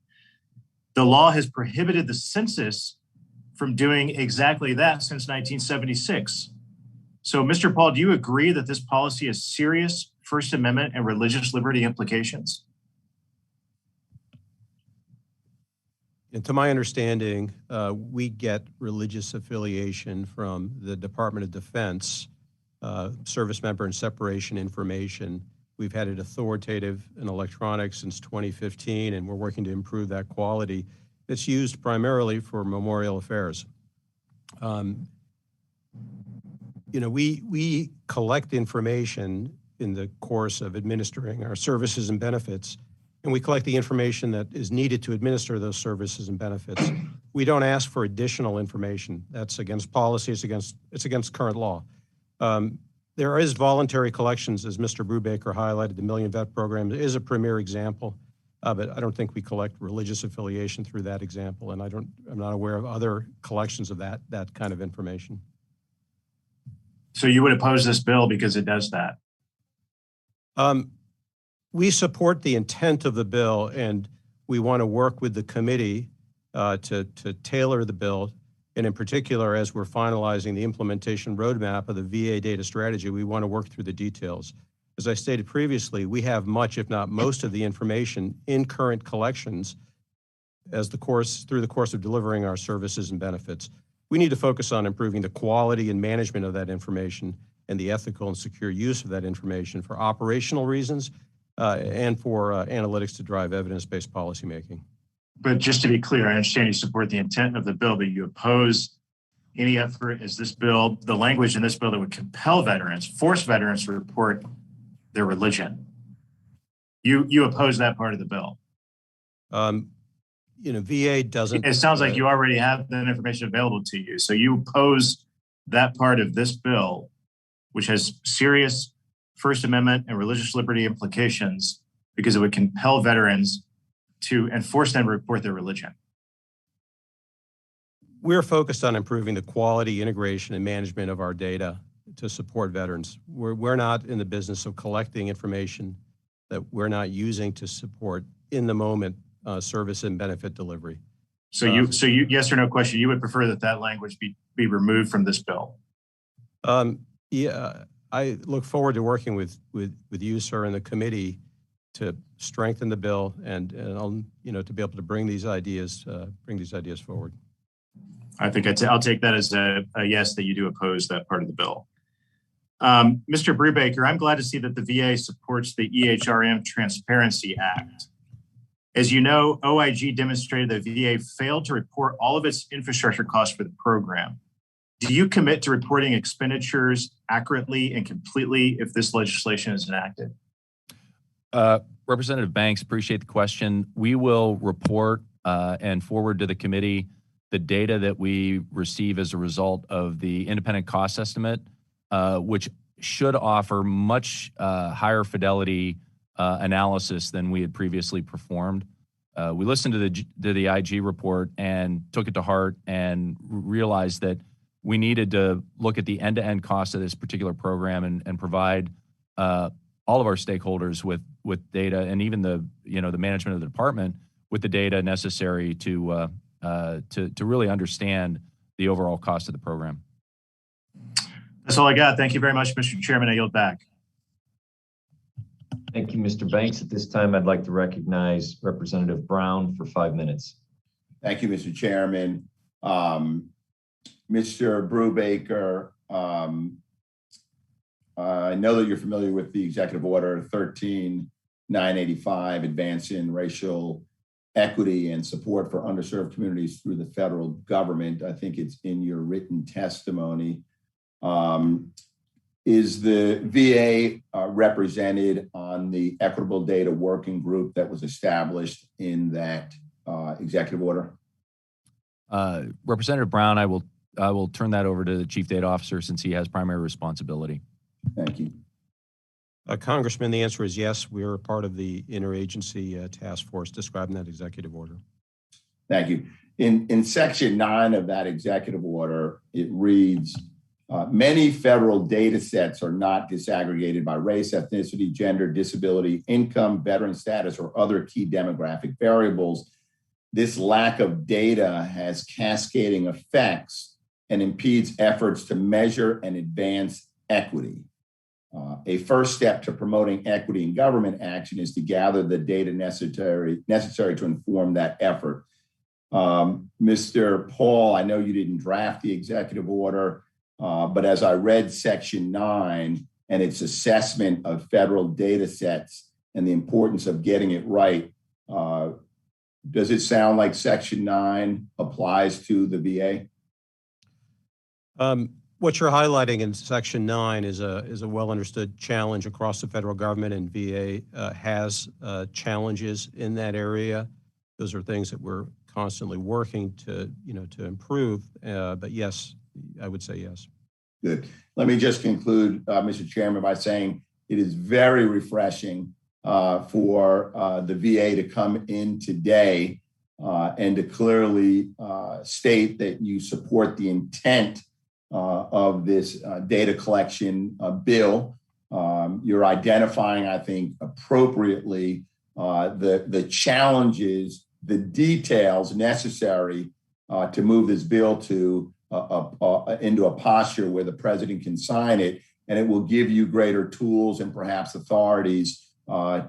The law has prohibited the census from doing exactly that since 1976. So, Mr. Paul, do you agree that this policy is serious First Amendment and religious liberty implications? And to my understanding, we get religious affiliation from the Department of Defense, service member and separation information. We've had it authoritative in electronics since 2015, and we're working to improve that quality. It's used primarily for memorial affairs. We collect information in the course of administering our services and benefits, and we collect the information that is needed to administer those services and benefits. We don't ask for additional information. That's against policy. It's against current law. There is voluntary collections, as Mr. Brubaker highlighted. The Million Vet Program is a premier example, but I don't think we collect religious affiliation through that example, and I'm not aware of other collections of that kind of information. So you would oppose this bill because it does that? We support the intent of the bill, and we want to work with the committee to tailor the bill. And in particular, as we're finalizing the implementation roadmap of the VA data strategy, we want to work through the details. As I stated previously, we have much, if not most, of the information in current collections through the course of delivering our services and benefits. We need to focus on improving the quality and management of that information and the ethical and secure use of that information for operational reasons and for analytics to drive evidence-based policymaking. But just to be clear, I understand you support the intent of the bill, but you oppose any effort as this bill, the language in this bill that would compel veterans, force veterans to report their religion. You oppose that part of the bill. VA doesn't. It sounds like you already have that information available to you. So you oppose that part of this bill, which has serious First Amendment and religious liberty implications because it would compel veterans to enforce them to report their religion. We're focused on improving the quality, integration, and management of our data to support veterans. We're not in the business of collecting information that we're not using to support in the moment service and benefit delivery. So you, yes or no question, you would prefer that language be removed from this bill? Yeah, I look forward to working with you, sir, and the committee to strengthen the bill and to be able to bring these ideas forward. I think I'll take that as a yes, that you do oppose that part of the bill. Mr. Brubaker, I'm glad to see that the VA supports the Ehrm Transparency Act. As you know, OIG demonstrated that VA failed to report all of its infrastructure costs for the program. Do you commit to reporting expenditures accurately and completely if this legislation is enacted? Representative Banks, appreciate the question. We will report and forward to the committee the data that we receive as a result of the independent cost estimate, which should offer much higher fidelity analysis than we had previously performed. We listened to the IG report and took it to heart and realized that we needed to look at the end-to-end cost of this particular program and provide all of our stakeholders with data, and even the management of the department with the data necessary to really understand the overall cost of the program. That's all I got. Thank you very much, Mr. Chairman. I yield back. Thank you, Mr. Banks. At this time, I'd like to recognize Representative Brown for 5 minutes. Thank you, Mr. Chairman. Mr. Brubaker, I know that you're familiar with the Executive Order 13985, advancing racial equity and support for underserved communities through the federal government. I think it's in your written testimony. Is the VA represented on the Equitable Data Working Group that was established in that executive order? Representative Brown, I will turn that over to the Chief Data Officer since he has primary responsibility. Thank you. Congressman, the answer is yes. We are a part of the interagency task force described in that executive order. Thank you. In Section 9 of that executive order, it reads, many federal data sets are not disaggregated by race, ethnicity, gender, disability, income, veteran status, or other key demographic variables. This lack of data has cascading effects and impedes efforts to measure and advance equity. A first step to promoting equity in government action is to gather the data necessary to inform that effort. Mr. Paul, I know you didn't draft the executive order, but as I read Section 9 and its assessment of federal data sets and the importance of getting it right, does it sound like Section 9 applies to the VA? What you're highlighting in Section 9 is a well-understood challenge across the federal government, and VA has challenges in that area. Those are things that we're constantly working to improve. But yes, I would say yes. Good. Let me just conclude, Mr. Chairman, by saying it is very refreshing for the VA to come in today and to clearly state that you support the intent of this data collection bill. You're identifying, I think, appropriately the challenges, the details necessary to move this bill to into a posture where the president can sign it, and it will give you greater tools and perhaps authorities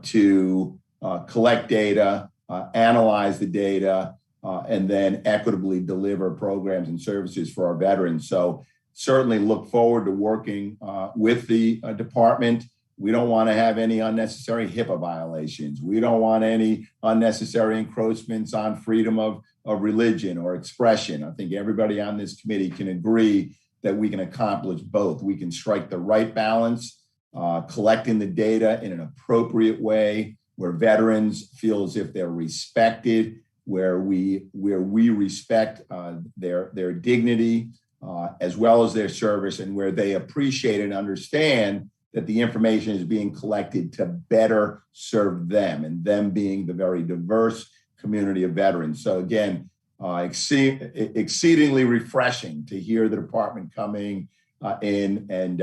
to collect data, analyze the data, and then equitably deliver programs and services for our veterans. So certainly look forward to working with the department. We don't want to have any unnecessary HIPAA violations. We don't want any unnecessary encroachments on freedom of religion or expression. I think everybody on this committee can agree that we can accomplish both. We can strike the right balance, collecting the data in an appropriate way where veterans feel as if they're respected, where we respect their dignity as well as their service, and where they appreciate and understand that the information is being collected to better serve them, and them being the very diverse community of veterans. So again, exceedingly refreshing to hear the department coming in and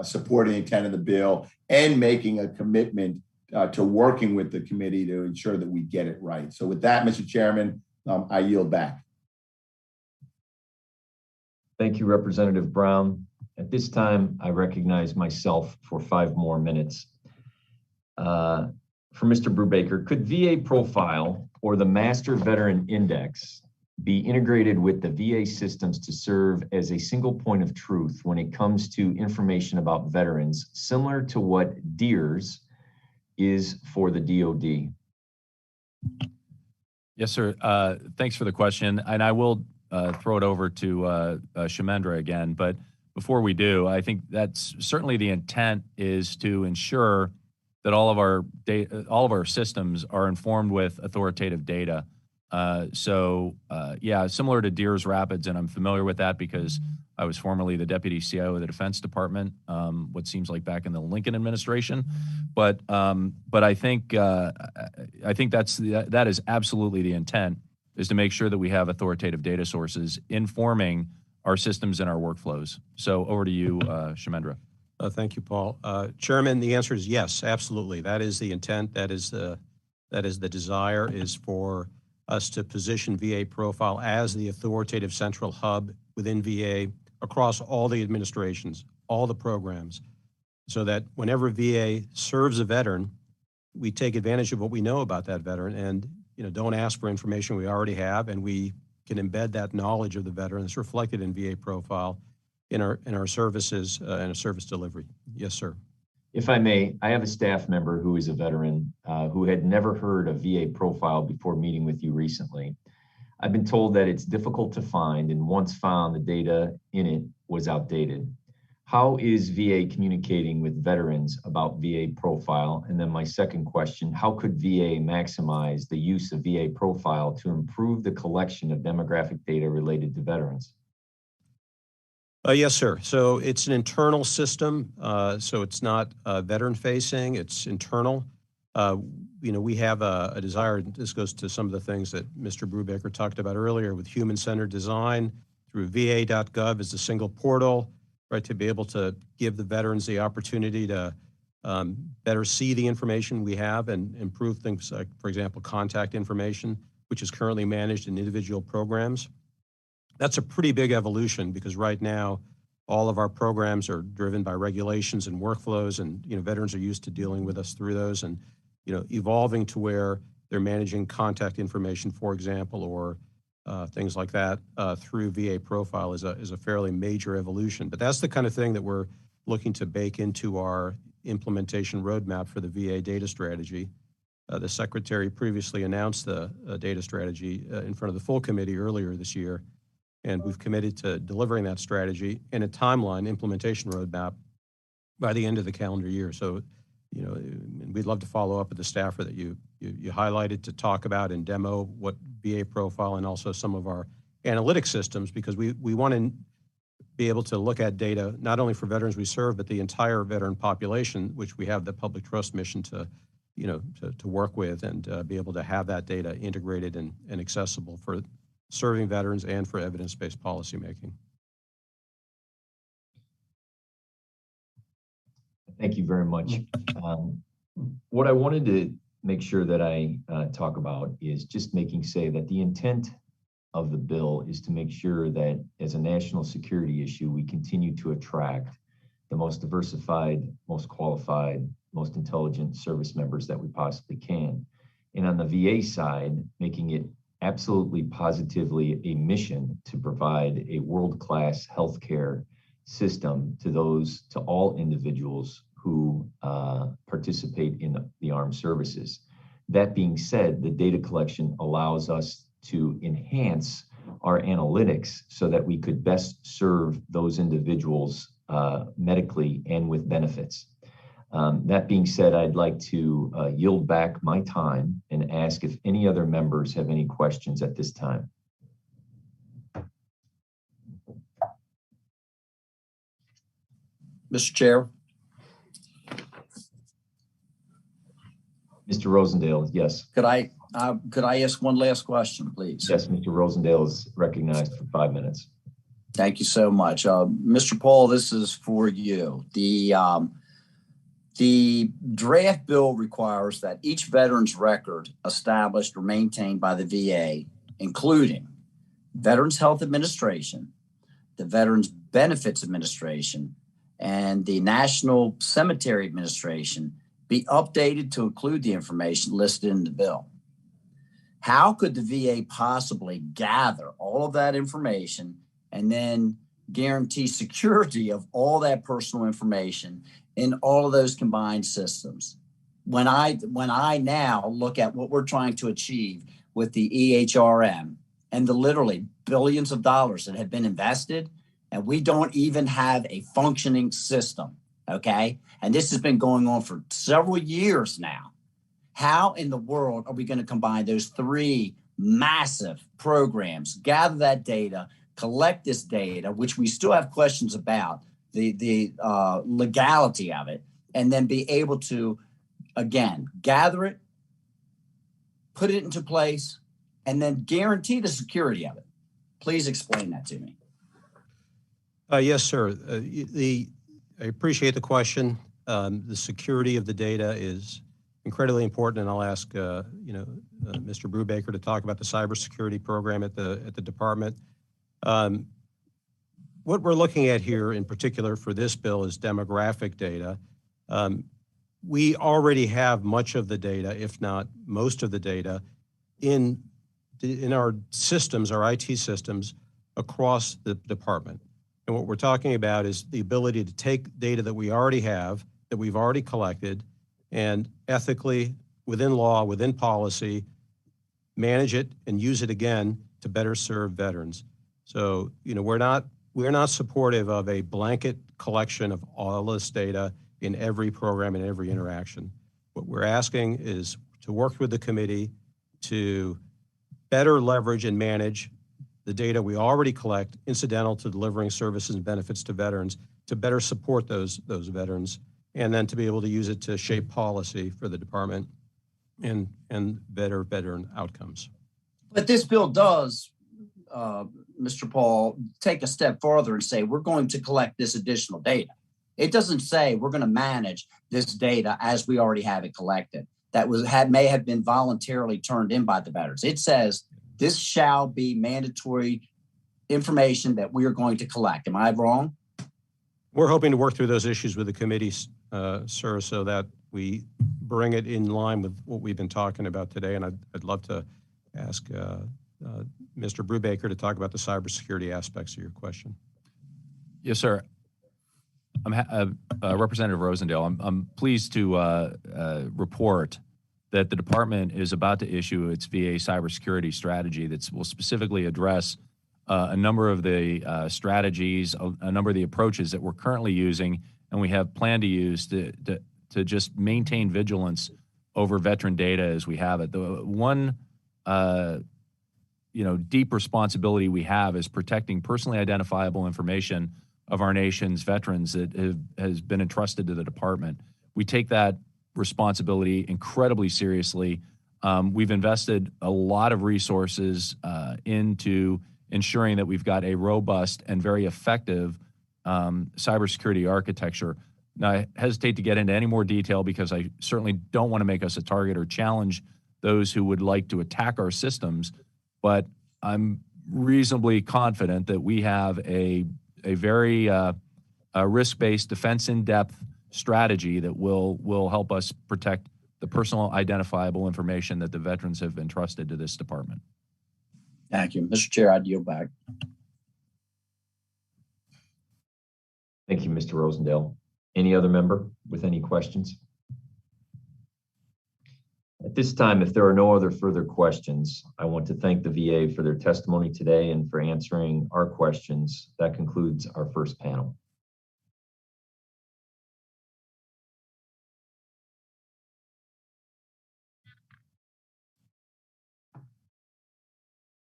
supporting the intent of the bill and making a commitment to working with the committee to ensure that we get it right. So with that, Mr. Chairman, I yield back. Thank you, Representative Brown. At this time, I recognize myself for 5 more minutes. For Mr. Brubaker, could VA Profile or the Master Veteran Index be integrated with the VA systems to serve as a single point of truth when it comes to information about veterans, similar to what DEERS is for the DoD? Yes, sir. Thanks for the question. And I will throw it over to Shemendra again. But before we do, I think that's certainly the intent is to ensure that all of our systems are informed with authoritative data. Yeah, similar to Deers Rapids, and I'm familiar with that because I was formerly the deputy CIO of the Defense Department, what seems like back in the Lincoln administration. But I think that is absolutely the intent, is to make sure that we have authoritative data sources informing our systems and our workflows. So over to you, Shemendra. Thank you, Paul. Chairman, the answer is yes, absolutely. That is the intent. That is the desire, is for us to position VA Profile as the authoritative central hub within VA across all the administrations, all the programs, so that whenever VA serves a veteran, we take advantage of what we know about that veteran and don't ask for information we already have, and we can embed that knowledge of the veteran that's reflected in VA Profile in our services and a service delivery. Yes, sir. If I may, I have a staff member who is a veteran who had never heard of VA Profile before meeting with you recently. I've been told that it's difficult to find, and once found, the data in it was outdated. How is VA communicating with veterans about VA Profile? And then my second question, how could VA maximize the use of VA Profile to improve the collection of demographic data related to veterans? Yes, sir. So it's an internal system. So it's not veteran facing, it's internal. We have a desire, this goes to some of the things that Mr. Brubaker talked about earlier with human-centered design through va.gov as the single portal, right, to be able to give the veterans the opportunity to better see the information we have and improve things like, for example, contact information, which is currently managed in individual programs. That's a pretty big evolution because right now, All of our programs are driven by regulations and workflows, and veterans are used to dealing with us through those, and evolving to where they're managing contact information, for example, or things like that through VA Profile is a fairly major evolution. But that's the kind of thing that we're looking to bake into our implementation roadmap for the VA data strategy. The Secretary previously announced the data strategy in front of the full committee earlier this year, and we've committed to delivering that strategy in a timeline implementation roadmap by the end of the calendar year. So, we'd love to follow up with the staffer that you highlighted to talk about and demo what VA Profile and also some of our analytic systems, because we want to be able to look at data not only for veterans we serve, but the entire veteran population, which we have the public trust mission to work with and be able to have that data integrated and accessible for serving veterans and for evidence-based policymaking. Thank you very much. What I wanted to make sure that I talk about is just say that the intent of the bill is to make sure that as a national security issue, we continue to attract the most diversified, most qualified, most intelligent service members that we possibly can. And on the VA side, making it absolutely positively a mission to provide a world-class healthcare system to all individuals who participate in the armed services. That being said, the data collection allows us to enhance our analytics so that we could best serve those individuals medically and with benefits. That being said, I'd like to yield back my time and ask if any other members have any questions at this time. Mr. Chair. Mr. Rosendale, yes. Could I ask one last question, please? Yes, Mr. Rosendale is recognized for 5 minutes. Thank you so much. Mr. Paul, this is for you. The draft bill requires that each veteran's record established or maintained by the VA, including Veterans Health Administration, the Veterans Benefits Administration, and the National Cemetery Administration, be updated to include the information listed in the bill. How could the VA possibly gather all of that information and then guarantee security of all that personal information in all of those combined systems? When I now look at what we're trying to achieve with the EHRM and the literally billions of dollars that have been invested, and we don't even have a functioning system, okay? And this has been going on for several years now. How in the world are we going to combine those three massive programs, gather that data, collect this data, which we still have questions about, the legality of it, and then be able to, again, gather it, put it into place, and then guarantee the security of it? Please explain that to me. Yes, sir. I appreciate the question. The security of the data is incredibly important, and I'll ask Mr. Brubaker to talk about the cybersecurity program at the department. What we're looking at here in particular for this bill is demographic data. We already have much of the data, if not most of the data, in our systems, our IT systems across the department. And what we're talking about is the ability to take data that we already have, that we've already collected, and ethically, within law, within policy, manage it and use it again to better serve veterans. So, we're not supportive of a blanket collection of all this data in every program and every interaction. What we're asking is to work with the committee to better leverage and manage the data we already collect, incidental to delivering services and benefits to veterans, to better support those veterans, and then to be able to use it to shape policy for the department and better veteran outcomes. But this bill does, Mr. Paul, take a step further and say we're going to collect this additional data. It doesn't say we're going to manage this data as we already have it collected. That may have been voluntarily turned in by the veterans. It says this shall be mandatory information that we are going to collect. Am I wrong? We're hoping to work through those issues with the committee, sir, so that we bring it in line with what we've been talking about today. And I'd love to ask Mr. Brubaker to talk about the cybersecurity aspects of your question. Yes, sir. Representative Rosendale, I'm pleased to report that the department is about to issue its VA cybersecurity strategy that will specifically address a number of the strategies, a number of the approaches that we're currently using, and we have planned to use to just maintain vigilance over veteran data as we have it. The one deep responsibility we have is protecting personally identifiable information of our nation's veterans that has been entrusted to the department. We take that responsibility incredibly seriously. We've invested a lot of resources into ensuring that we've got a robust and very effective cybersecurity architecture. Now, I hesitate to get into any more detail because I certainly don't want to make us a target or challenge those who would like to attack our systems, but I'm reasonably confident that we have a very risk-based, defense in-depth strategy that will help us protect the personal identifiable information that the veterans have entrusted to this department. Thank you. Mr. Chair, I'd yield back. Thank you, Mr. Rosendale. Any other member with any questions? At this time, if there are no other further questions, I want to thank the VA for their testimony today and for answering our questions. That concludes our first panel.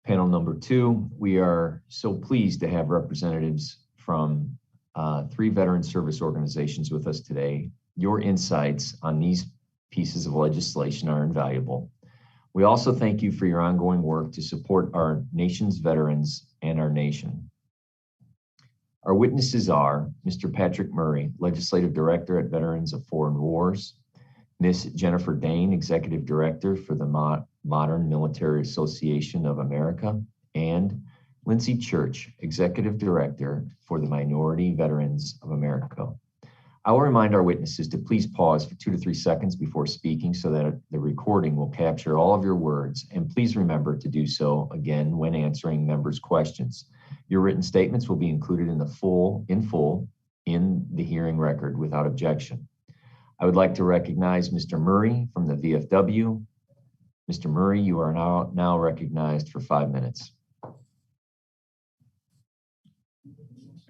Panel number 2, we are so pleased to have representatives from 3 veteran service organizations with us today. Your insights on these pieces of legislation are invaluable. We also thank you for your ongoing work to support our nation's veterans and our nation. Our witnesses are Mr. Patrick Murray, Legislative Director at Veterans of Foreign Wars, Ms. Jennifer Dain, Executive Director for the Modern Military Association of America, and Lindsay Church, Executive Director for the Minority Veterans of America. I will remind our witnesses to please pause for 2 to 3 seconds before speaking so that the recording will capture all of your words, and please remember to do so again when answering members' questions. Your written statements will be included in full in the hearing record without objection. I would like to recognize Mr. Murray from the VFW. Mr. Murray, you are now recognized for 5 minutes.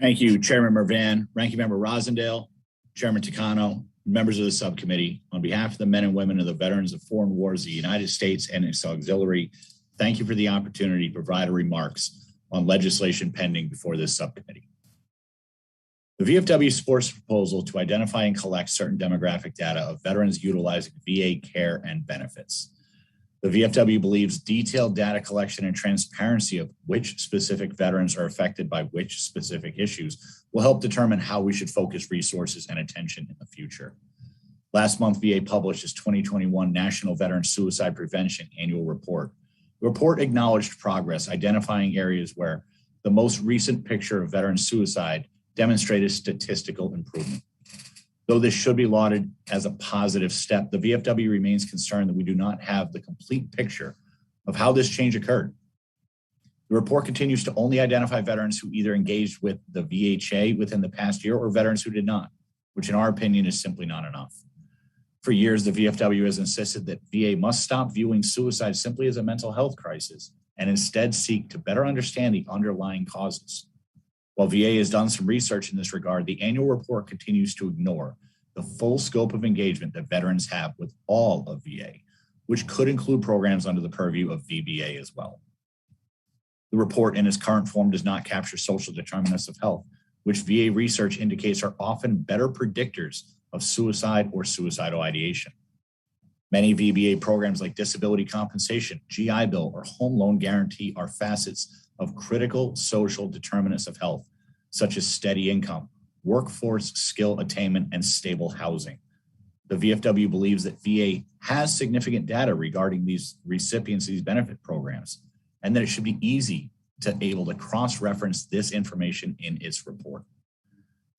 Thank you, Chairman Mervan, Ranking Member Rosendale, Chairman Takano, members of the subcommittee. On behalf of the men and women of the Veterans of Foreign Wars of the United States and its auxiliary, thank you for the opportunity to provide remarks on legislation pending before this subcommittee. The VFW supports a proposal to identify and collect certain demographic data of veterans utilizing VA care and benefits. The VFW believes detailed data collection and transparency of which specific veterans are affected by which specific issues will help determine how we should focus resources and attention in the future. Last month, VA published its 2021 National Veteran Suicide Prevention Annual Report. The report acknowledged progress, identifying areas where the most recent picture of veteran suicide demonstrated statistical improvement. Though this should be lauded as a positive step, the VFW remains concerned that we do not have the complete picture of how this change occurred. The report continues to only identify veterans who either engaged with the VHA within the past year or veterans who did not, which in our opinion is simply not enough. For years, the VFW has insisted that VA must stop viewing suicide simply as a mental health crisis and instead seek to better understand the underlying causes. While VA has done some research in this regard, the annual report continues to ignore the full scope of engagement that veterans have with all of VA, which could include programs under the purview of VBA as well. The report in its current form does not capture social determinants of health, which VA research indicates are often better predictors of suicide or suicidal ideation. Many VBA programs like disability compensation, GI Bill, or home loan guarantee are facets of critical social determinants of health, such as steady income, workforce skill attainment, and stable housing. The VFW believes that VA has significant data regarding these recipients of these benefit programs, and that it should be easy to able to cross-reference this information in its report.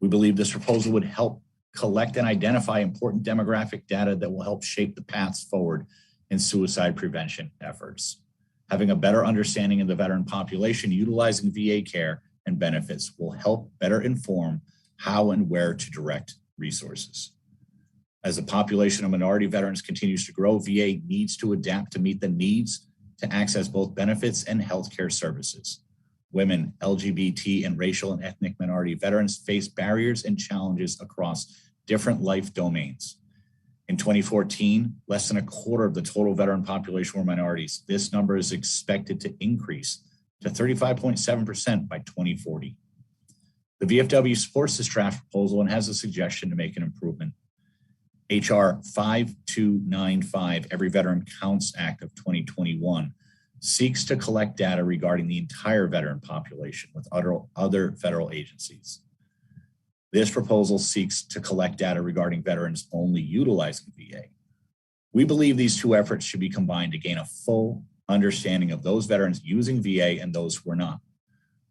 We believe this proposal would help collect and identify important demographic data that will help shape the paths forward in suicide prevention efforts. Having a better understanding of the veteran population utilizing VA care and benefits will help better inform how and where to direct resources. As the population of minority veterans continues to grow, VA needs to adapt to meet the needs to access both benefits and healthcare services. Women, LGBT, and racial and ethnic minority veterans face barriers and challenges across different life domains. In 2014, less than a quarter of the total veteran population were minorities. This number is expected to increase to 35.7% by 2040. The VFW supports this draft proposal and has a suggestion to make an improvement. HR 5295, Every Veteran Counts Act of 2021, seeks to collect data regarding the entire veteran population with other federal agencies. This proposal seeks to collect data regarding veterans only utilizing VA. We believe these two efforts should be combined to gain a full understanding of those veterans using VA and those who are not.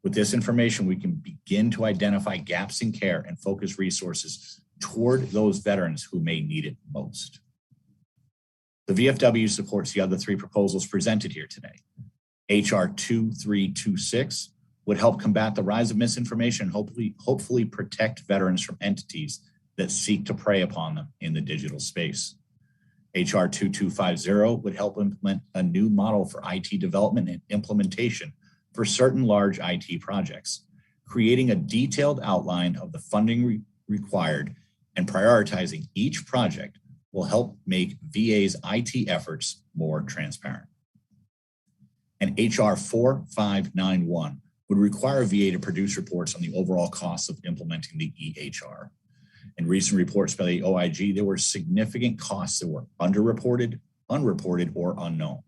With this information, we can begin to identify gaps in care and focus resources toward those veterans who may need it most. The VFW supports the other three proposals presented here today. HR 2326 would help combat the rise of misinformation and hopefully protect veterans from entities that seek to prey upon them in the digital space. HR 2250 would help implement a new model for IT development and implementation for certain large IT projects, creating a detailed outline of the funding required and prioritizing each project will help make VA's IT efforts more transparent. And HR 4591 would require VA to produce reports on the overall costs of implementing the EHR. In recent reports by the OIG, there were significant costs that were underreported, unreported, or unknown.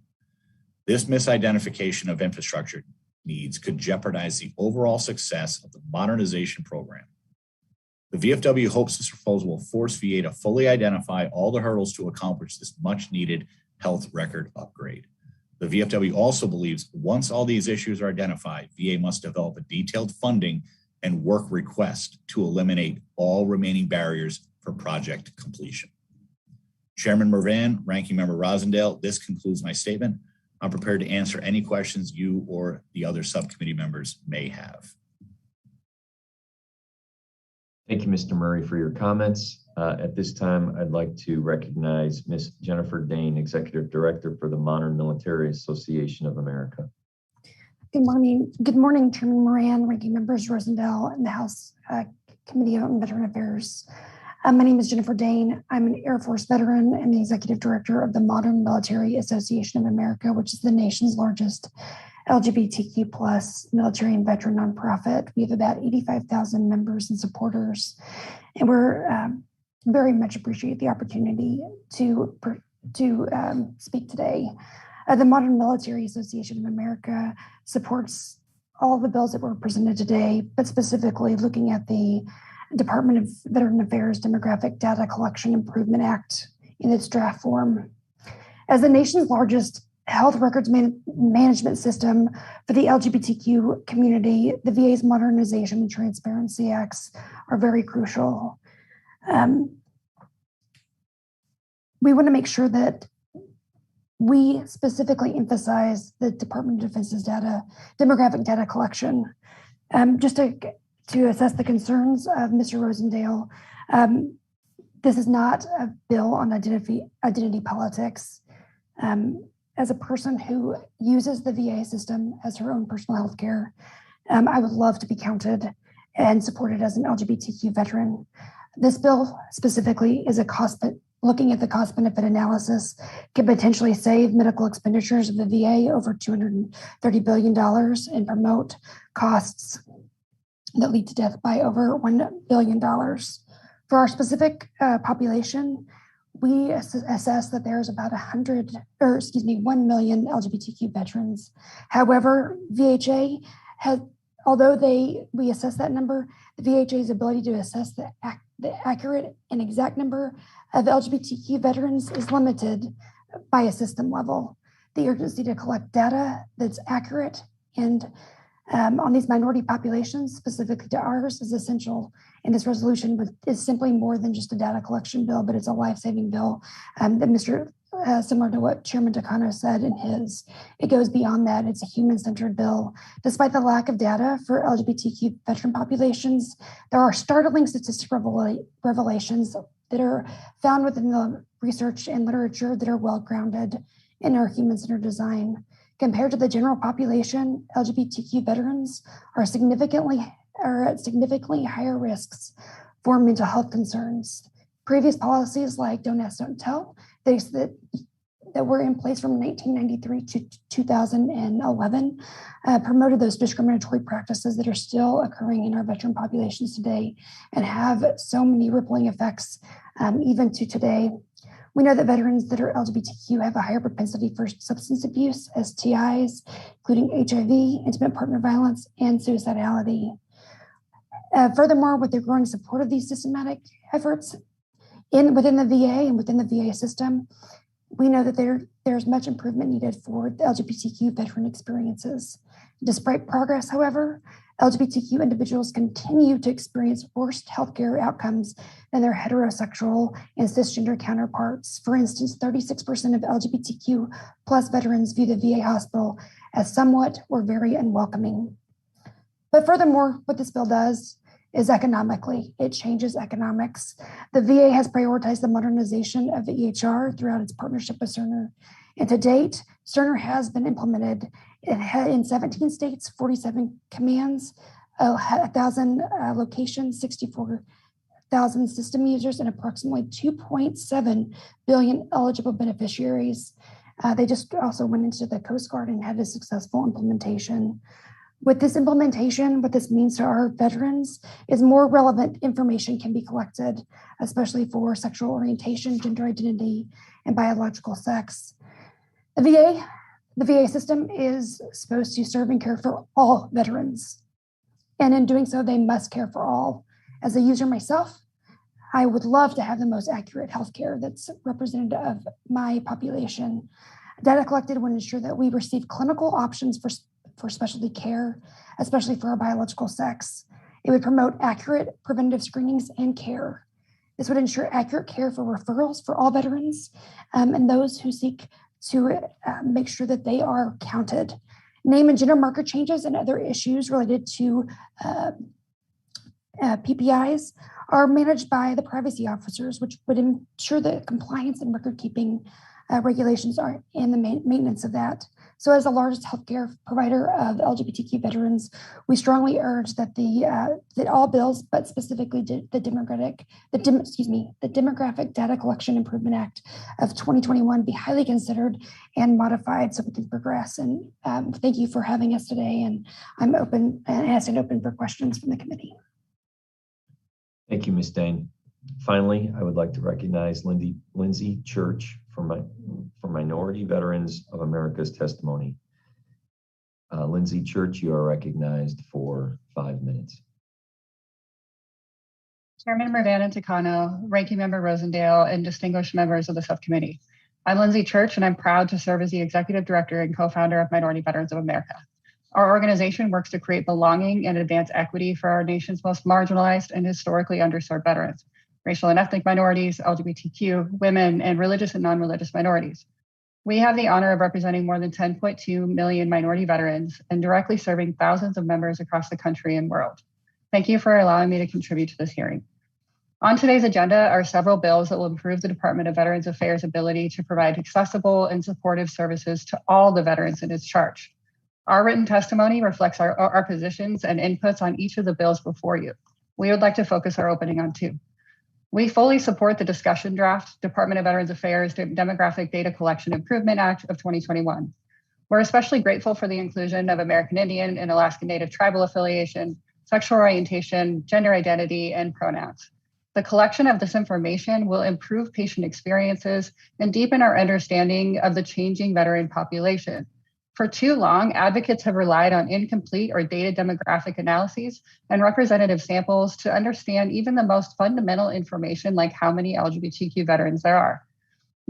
This misidentification of infrastructure needs could jeopardize the overall success of the modernization program. The VFW hopes this proposal will force VA to fully identify all the hurdles to accomplish this much needed health record upgrade. The VFW also believes once all these issues are identified, VA must develop a detailed funding and work request to eliminate all remaining barriers for project completion. Chairman Mervan, Ranking Member Rosendale, this concludes my statement. I'm prepared to answer any questions you or the other subcommittee members may have. Thank you, Mr. Murray, for your comments. At this time, I'd like to recognize Ms. Jennifer Dain, Executive Director for the Modern Military Association of America. Good morning. Good morning, Chairman Moran, Ranking Members Rosendale, and the House Committee on Veteran Affairs. My name is Jennifer Dain. I'm an Air Force veteran and the Executive Director of the Modern Military Association of America, which is the nation's largest LGBTQ plus military and veteran nonprofit. We have about 85,000 members and supporters, and we're very much appreciate the opportunity to speak today. The Modern Military Association of America supports all the bills that were presented today, but specifically looking at the Department of Veteran Affairs Demographic Data Collection Improvement Act in its draft form. As the nation's largest health records management system for the LGBTQ community, the VA's Modernization and Transparency Acts are very crucial. We want to make sure that we specifically emphasize the Department of Defense's demographic data collection. Just to assess the concerns of Mr. Rosendale, this is not a bill on identity politics. As a person who uses the VA system as her own personal health care, I would love to be counted and supported as an LGBTQ veteran. This bill specifically is looking at the cost benefit analysis could potentially save medical expenditures of the VA over $230 billion and promote costs that lead to death by over $1 billion. For our specific population, we assess that there's about 1 million LGBTQ veterans. However, VHA has, we assess that number, the VHA's ability to assess the accurate and exact number of LGBTQ veterans is limited by a system level. The urgency to collect data that's accurate and on these minority populations, specifically to ours, is essential. And this resolution is simply more than just a data collection bill, but it's a life-saving bill similar to what Chairman Takano said in his. It goes beyond that. It's a human-centered bill. Despite the lack of data for LGBTQ veteran populations, there are startling statistical revelations that are found within the research and literature that are well-grounded in our human-centered design. Compared to the general population, LGBTQ veterans are at significantly higher risks for mental health concerns. Previous policies like Don't Ask, Don't Tell, that were in place from 1993 to 2011 promoted those discriminatory practices that are still occurring in our veteran populations today and have so many rippling effects even to today. We know that veterans that are LGBTQ have a higher propensity for substance abuse, STIs, including HIV, intimate partner violence, and suicidality. Furthermore, with the growing support of these systematic efforts within the VA and within the VA system, we know that there's much improvement needed for the LGBTQ veteran experiences. Despite progress, however, LGBTQ individuals continue to experience worse healthcare outcomes than their heterosexual and cisgender counterparts. For instance, 36% of LGBTQ plus veterans view the VA hospital as somewhat or very unwelcoming. But furthermore, what this bill does is economically, it changes economics. The VA has prioritized the modernization of the EHR throughout its partnership with Cerner. And to date, Cerner has been implemented in 17 states, 47 commands, 1,000 locations, 64,000 system users, and approximately 2.7 billion eligible beneficiaries. They just also went into the Coast Guard and had a successful implementation. With this implementation, what this means to our veterans is more relevant information can be collected, especially for sexual orientation, gender identity, and biological sex. The VA system is supposed to serve and care for all veterans. And in doing so, they must care for all. As a user myself, I would love to have the most accurate healthcare that's representative of my population. Data collected would ensure that we receive clinical options for specialty care, especially for our biological sex. It would promote accurate preventative screenings and care. This would ensure accurate care for referrals for all veterans and those who seek to make sure that they are counted. Name and gender marker changes and other issues related to PPIs are managed by the privacy officers, which would ensure that compliance and record keeping regulations are in the maintenance of that. So as the largest healthcare provider of LGBTQ veterans, we strongly urge that that all bills, but specifically the Demographic Data Collection Improvement Act of 2021 be highly considered and modified so we can progress. And thank you for having us today. And I'm open and open for questions from the committee. Thank you, Ms. Dain. Finally, I would like to recognize Lindsay Church for Minority Veterans of America's testimony. Lindsay Church, you are recognized for 5 minutes. Chairman Mervan and Takano, Ranking Member Rosendale, and distinguished members of the subcommittee. I'm Lindsay Church, and I'm proud to serve as the Executive Director and Co-founder of Minority Veterans of America. Our organization works to create belonging and advance equity for our nation's most marginalized and historically underserved veterans, racial and ethnic minorities, LGBTQ, women, and religious and non-religious minorities. We have the honor of representing more than 10.2 million minority veterans and directly serving thousands of members across the country and world. Thank you for allowing me to contribute to this hearing. On today's agenda are several bills that will improve the Department of Veterans Affairs' ability to provide accessible and supportive services to all the veterans in its charge. Our written testimony reflects our positions and inputs on each of the bills before you. We would like to focus our opening on two. We fully support the discussion draft Department of Veterans Affairs Demographic Data Collection Improvement Act of 2021. We're especially grateful for the inclusion of American Indian and Alaska Native tribal affiliation, sexual orientation, gender identity, and pronouns. The collection of this information will improve patient experiences and deepen our understanding of the changing veteran population. For too long, advocates have relied on incomplete or dated demographic analyses and representative samples to understand even the most fundamental information like how many LGBTQ veterans there are.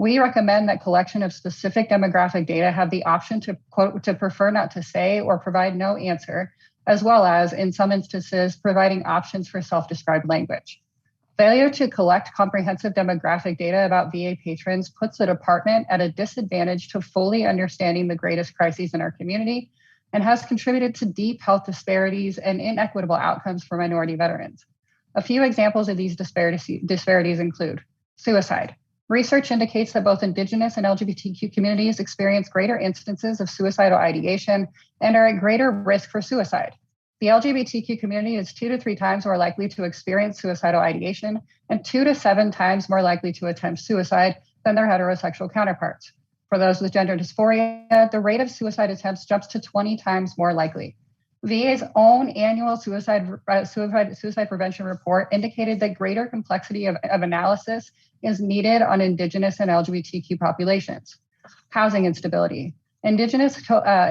We recommend that collection of specific demographic data have the option to quote, to prefer not to say or provide no answer, as well as, in some instances, providing options for self-described language. Failure to collect comprehensive demographic data about VA patrons puts the department at a disadvantage to fully understanding the greatest crises in our community and has contributed to deep health disparities and inequitable outcomes for minority veterans. A few examples of these disparities include suicide. Research indicates that both Indigenous and LGBTQ communities experience greater instances of suicidal ideation and are at greater risk for suicide. The LGBTQ community is 2 to 3 times more likely to experience suicidal ideation and 2 to 7 times more likely to attempt suicide than their heterosexual counterparts. For those with gender dysphoria, the rate of suicide attempts jumps to 20 times more likely. VA's own annual suicide prevention report indicated that greater complexity of analysis is needed on Indigenous and LGBTQ populations. Housing instability. Indigenous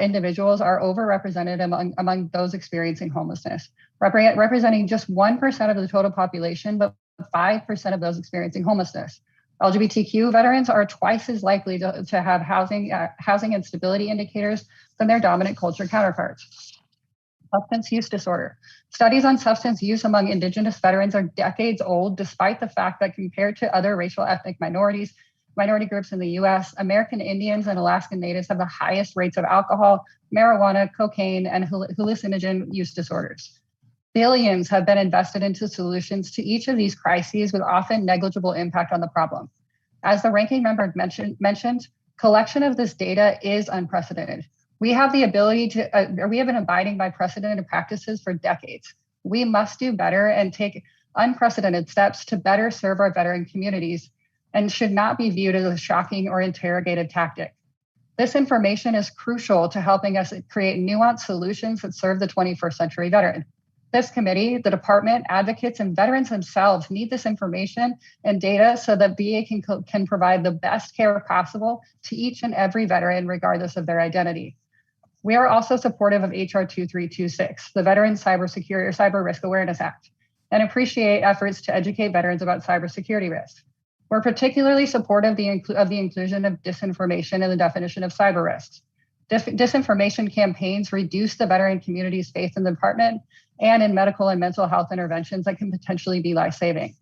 individuals are overrepresented among those experiencing homelessness, representing just 1% of the total population, but 5% of those experiencing homelessness. LGBTQ veterans are twice as likely to have housing instability indicators than their dominant culture counterparts. Substance use disorder. Studies on substance use among Indigenous veterans are decades old, despite the fact that compared to other racial ethnic minority groups in the US, American Indians and Alaskan Natives have the highest rates of alcohol, marijuana, cocaine, and hallucinogen use disorders. Billions have been invested into solutions to each of these crises with often negligible impact on the problem. As the ranking member mentioned, collection of this data is unprecedented. We have the ability to, we have been abiding by precedented practices for decades. We must do better and take unprecedented steps to better serve our veteran communities and should not be viewed as a shocking or interrogative tactic. This information is crucial to helping us create nuanced solutions that serve the 21st century veteran. This committee, the department, advocates, and veterans themselves need this information and data so that VA can provide the best care possible to each and every veteran, regardless of their identity. We are also supportive of HR 2326, the Veterans Cyber Risk Awareness Act, and appreciate efforts to educate veterans about cybersecurity risks. We're particularly supportive of the inclusion of disinformation in the definition of cyber risks. Disinformation campaigns reduce the veteran community's faith in the department and in medical and mental health interventions that can potentially be life-saving.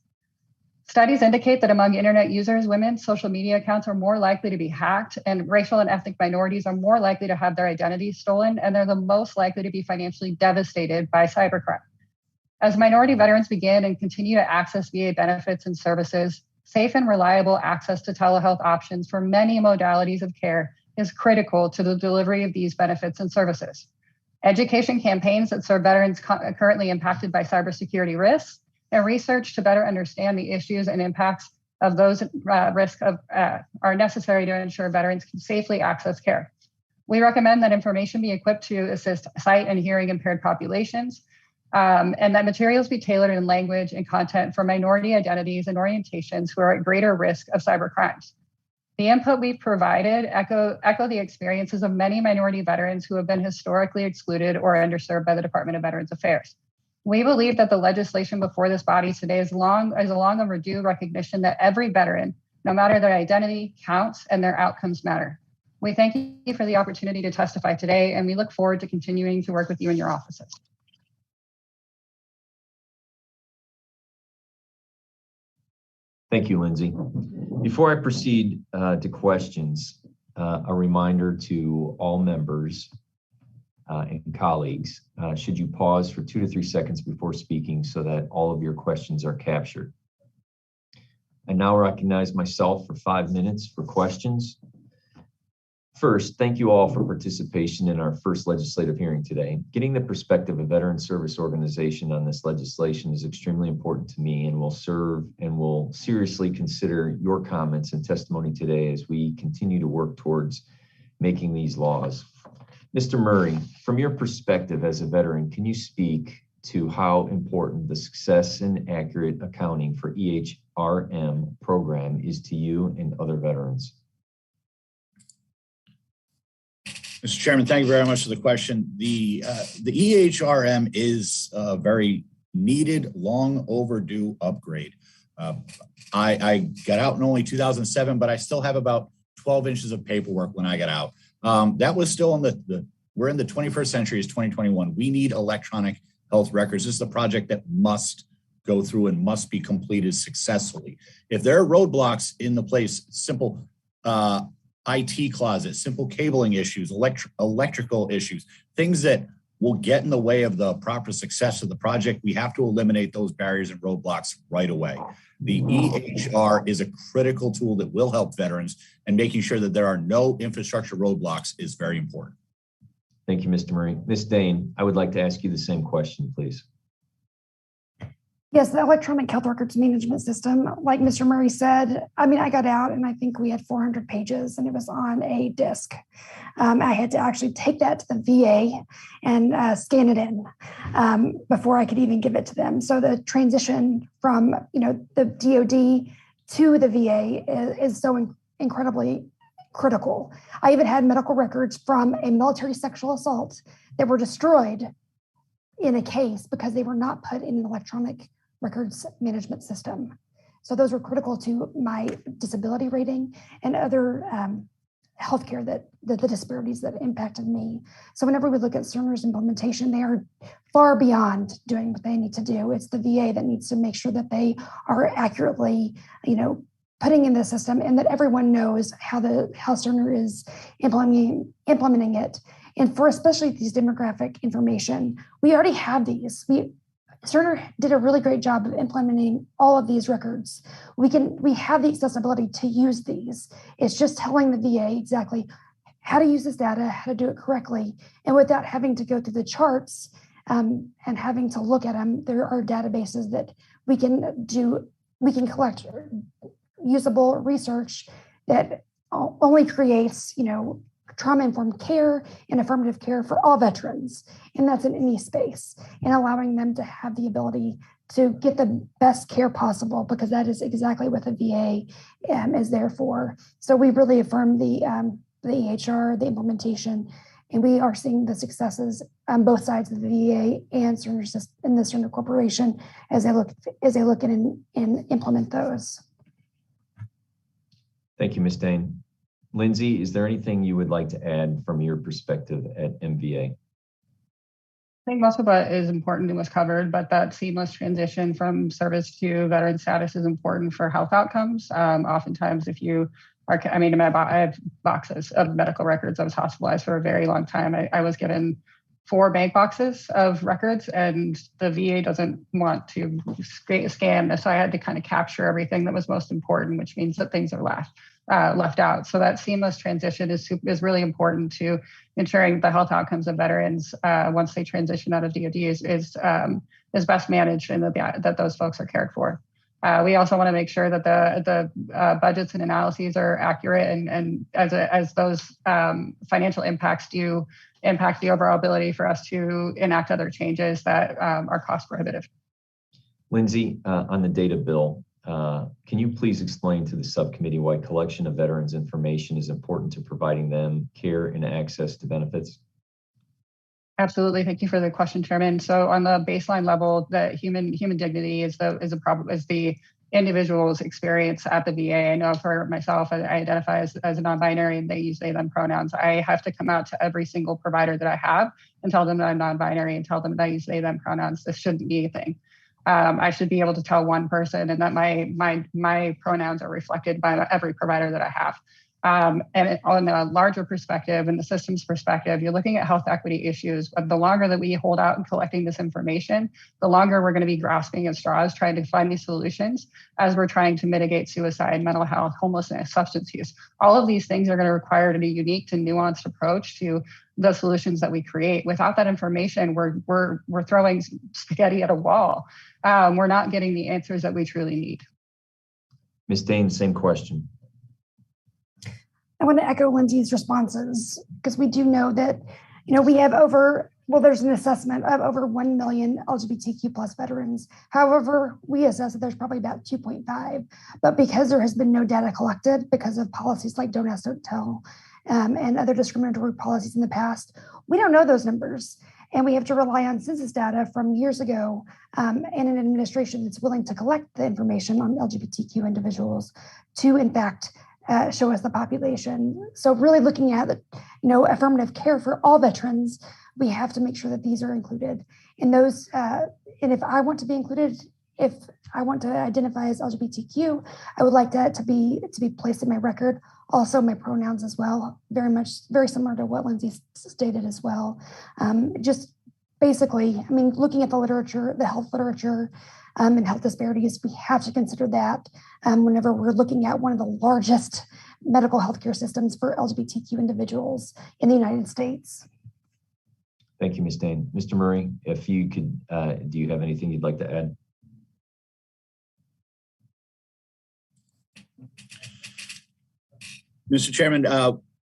Studies indicate that among internet users, women's social media accounts are more likely to be hacked, and racial and ethnic minorities are more likely to have their identities stolen, and they're the most likely to be financially devastated by cybercrime. As minority veterans begin and continue to access VA benefits and services, safe and reliable access to telehealth options for many modalities of care is critical to the delivery of these benefits and services. Education campaigns that serve veterans currently impacted by cybersecurity risks and research to better understand the issues and impacts of those risks are necessary to ensure veterans can safely access care. We recommend that information be equipped to assist sight and hearing impaired populations, and that materials be tailored in language and content for minority identities and orientations who are at greater risk of cyber crimes. The input we've provided echo the experiences of many minority veterans who have been historically excluded or underserved by the Department of Veterans Affairs. We believe that the legislation before this body today is a long overdue recognition that every veteran, no matter their identity, counts and their outcomes matter. We thank you for the opportunity to testify today, and we look forward to continuing to work with you in your offices. Thank you, Lindsay. Before I proceed to questions, a reminder to all members and colleagues, should you pause for 2 to 3 seconds before speaking so that all of your questions are captured. I now recognize myself for 5 minutes for questions. First, thank you all for participation in our first legislative hearing today. Getting the perspective of Veteran Service Organization on this legislation is extremely important to me, and will seriously consider your comments and testimony today as we continue to work towards making these laws. Mr. Murray, from your perspective as a veteran, can you speak to how important the success and accurate accounting for EHRM program is to you and other veterans? Mr. Chairman, thank you very much for the question. The EHRM is a very needed, long overdue upgrade. I got out in only 2007, but I still have about 12 inches of paperwork when I got out. That was still in we're in the 21st century, it's 2021. We need electronic health records. This is a project that must go through and must be completed successfully. If there are roadblocks in the place, simple IT closets, simple cabling issues, electrical issues, things that will get in the way of the proper success of the project, we have to eliminate those barriers and roadblocks right away. The EHR is a critical tool that will help veterans, and making sure that there are no infrastructure roadblocks is very important. Thank you, Mr. Murray. Ms. Dain, I would like to ask you the same question, please. Yes, the electronic health records management system, like Mr. Murray said, I mean, I got out and I think we had 400 pages and it was on a disk. I had to actually take that to the VA and scan it in before I could even give it to them. So the transition from, the DOD to the VA is so incredibly critical. I even had medical records from a military sexual assault that were destroyed in a case because they were not put in an electronic records management system. So those were critical to my disability rating and other healthcare that the disparities that impacted me. So whenever we look at Cerner's implementation, they are far beyond doing what they need to do. It's the VA that needs to make sure that they are accurately, putting in the system and that everyone knows how Cerner is implementing it. And for especially these demographic information, we already have these. Cerner did a really great job of implementing all of these records. We have the accessibility to use these. It's just telling the VA exactly how to use this data, how to do it correctly. And without having to go through the charts and having to look at them, there are databases that we can collect usable research that only creates, trauma-informed care and affirmative care for all veterans. And that's in any space, and allowing them to have the ability to get the best care possible, because that is exactly what the VA is there for. So we really affirm the EHR, the implementation, and we are seeing the successes on both sides of the VA and Cerner in the Cerner Corporation as they look in and implement those. Thank you, Ms. Dain. Lindsay, is there anything you would like to add from your perspective at MVA? I think most of what is important was covered, but that seamless transition from service to veteran status is important for health outcomes. Oftentimes, if you are, I have boxes of medical records. I was hospitalized for a very long time. I was given 4 bank boxes of records, and the VA doesn't want to scan. So I had to kind of capture everything that was most important, which means that things are left out. So that seamless transition is really important to ensuring the health outcomes of veterans once they transition out of DoD is best managed, and that those folks are cared for. We also want to make sure that the budgets and analyses are accurate, and as those financial impacts do impact the overall ability for us to enact other changes that are cost prohibitive. Lindsay, on the data bill, can you please explain to the subcommittee why collection of veterans' information is important to providing them care and access to benefits? Absolutely. Thank you for the question, Chairman. So on the baseline level, the human dignity is the individual's experience at the VA. I know for myself, I identify as a non-binary, and they use they, them pronouns. I have to come out to every single provider that I have and tell them that I'm non-binary and tell them that I use they, them pronouns. This shouldn't be a thing. I should be able to tell one person and that my pronouns are reflected by every provider that I have. And on a larger perspective and the systems perspective, you're looking at health equity issues. But the longer that we hold out in collecting this information, the longer we're going to be grasping at straws, trying to find these solutions as we're trying to mitigate suicide, mental health, homelessness, substance use. All of these things are going to require a unique and nuanced approach to the solutions that we create. Without that information, we're throwing spaghetti at a wall. We're not getting the answers that we truly need. Ms. Dain, same question. I want to echo Lindsay's responses, because we do know that, we have there's an assessment of over 1 million LGBTQ plus veterans. However, we assess that there's probably about 2.5, but because there has been no data collected because of policies like Don't Ask, Don't Tell, and other discriminatory policies in the past, we don't know those numbers. And we have to rely on census data from years ago and an administration that's willing to collect the information on LGBTQ individuals to, in fact, show us the population. So really looking at, affirmative care for all veterans, we have to make sure that these are included. And those, and if I want to be included, if I want to identify as LGBTQ, I would like that to be placed in my record. Also, my pronouns as well, very similar to what Lindsay stated as well. Just basically, looking at the literature, the health literature, and health disparities, we have to consider that whenever we're looking at one of the largest medical healthcare systems for LGBTQ individuals in the United States. Thank you, Ms. Dain. Mr. Murray, if you could, do you have anything you'd like to add? Mr. Chairman,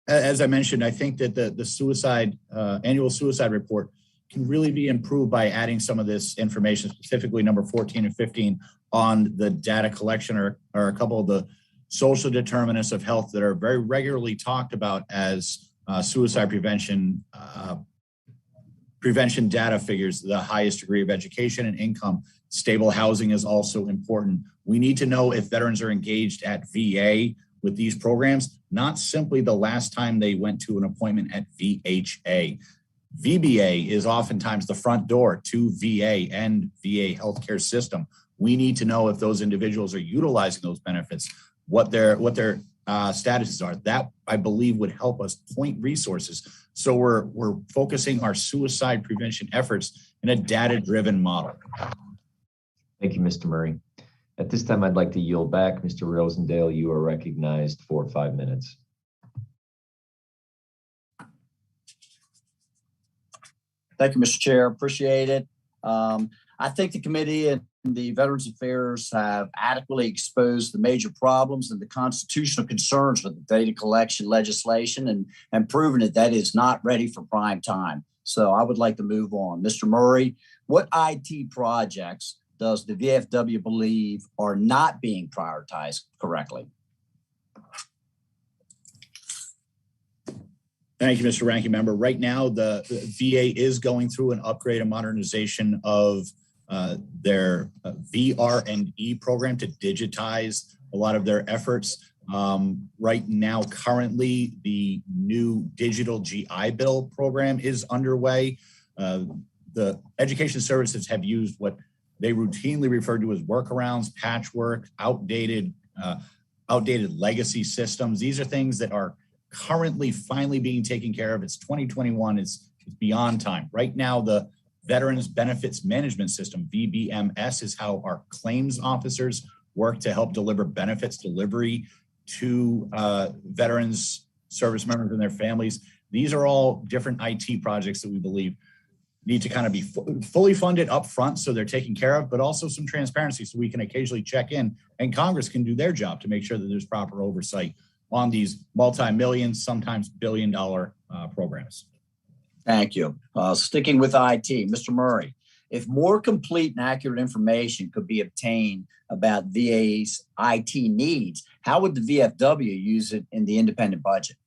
as I mentioned, I think that the annual suicide report can really be improved by adding some of this information, specifically number 14 and 15 on the data collection or a couple of the social determinants of health that are very regularly talked about as suicide prevention data figures. The highest degree of education and income. Stable housing is also important. We need to know if veterans are engaged at VA with these programs, not simply the last time they went to an appointment at VHA. VBA is oftentimes the front door to VA and VA healthcare system. We need to know if those individuals are utilizing those benefits, what their statuses are. That, I believe, would help us point resources. So we're focusing our suicide prevention efforts in a data-driven model. Thank you, Mr. Murray. At this time, I'd like to yield back. Mr. Rosendale, you are recognized for 5 minutes. Thank you, Mr. Chair. Appreciate it. I think the committee and the Veterans Affairs have adequately exposed the major problems and the constitutional concerns with the data collection legislation and proven that is not ready for prime time. So I would like to move on. Mr. Murray, what IT projects does the VFW believe are not being prioritized correctly? Thank you, Mr. Ranking Member. Right now, the VA is going through an upgrade and modernization of their VR&E program to digitize a lot of their efforts. Right now, currently, the new digital GI Bill program is underway. The education services have used what they routinely refer to as workarounds, patchwork, outdated legacy systems. These are things that are currently finally being taken care of. It's 2021, it's beyond time. Right now, the Veterans Benefits Management System, VBMS, is how our claims officers work to help deliver benefits delivery to veterans, service members and their families. These are all different IT projects that we believe need to kind of be fully funded up front so they're taken care of, but also some transparency so we can occasionally check in and Congress can do their job to make sure that there's proper oversight on these multi-million, sometimes billion-dollar programs. Thank you. Sticking with IT, Mr. Murray, if more complete and accurate information could be obtained about VA's IT needs, how would the VFW use it in the independent budget?